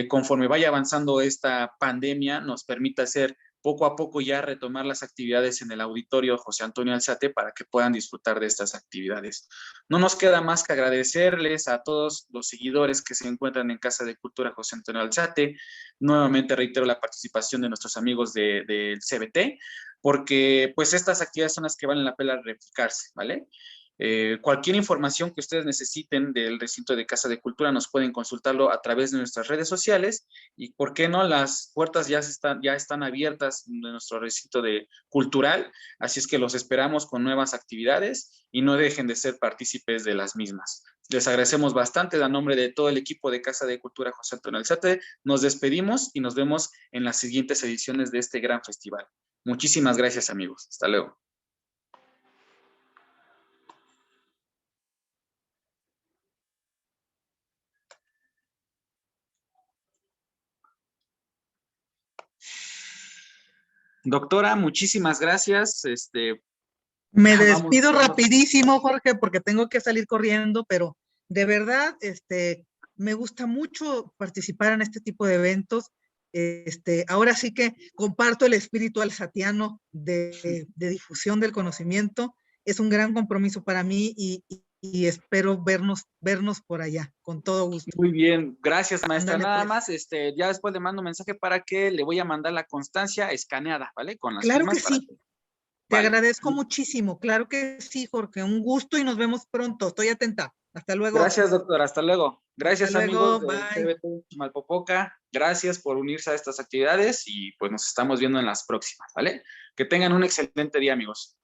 conforme vaya avanzando esta pandemia nos permita hacer poco a poco ya retomar las actividades en el auditorio José Antonio Alzate para que puedan disfrutar de estas actividades. No nos queda más que agradecerles a todos los seguidores que se encuentran en Casa de Cultura José Antonio Alzate. Nuevamente reitero la participación de nuestros amigos del CBT, porque pues estas actividades son las que valen la pena replicarse, ¿vale? Cualquier información que ustedes necesiten del recinto de Casa de Cultura nos pueden consultarlo a través de nuestras redes sociales y, ¿por qué no? Las puertas ya están abiertas de nuestro recinto cultural, así es que los esperamos con nuevas actividades y no dejen de ser partícipes de las mismas. Les agradecemos bastante a nombre de todo el equipo de Casa de Cultura José Antonio Alzate. Nos despedimos y nos vemos en las siguientes ediciones de este gran festival. Muchísimas gracias, amigos. Hasta luego. Doctora, muchísimas gracias. Me Vamos, despido rapidísimo, Jorge, porque tengo que salir corriendo, pero de verdad, me gusta mucho participar en este tipo de eventos. Ahora sí que comparto el espíritu alzatiano de difusión del conocimiento. Es un gran compromiso para mí y espero vernos por allá, con todo gusto. Muy bien, gracias, maestra. Ándale, Nada pues. más, ya después le mando un mensaje para que le voy a mandar la constancia escaneada, ¿vale? Con las Claro que firmas para sí. que... Te Vale. agradezco muchísimo. Claro que sí, Jorge. Un gusto y nos vemos pronto. Estoy atenta. Hasta luego. Gracias, doctora. Hasta luego. Hasta Gracias, amigos luego. del Bye. CBT Chimalpopoca. Gracias por unirse a estas actividades y pues nos estamos viendo en las próximas, ¿vale? Que tengan un excelente día, amigos.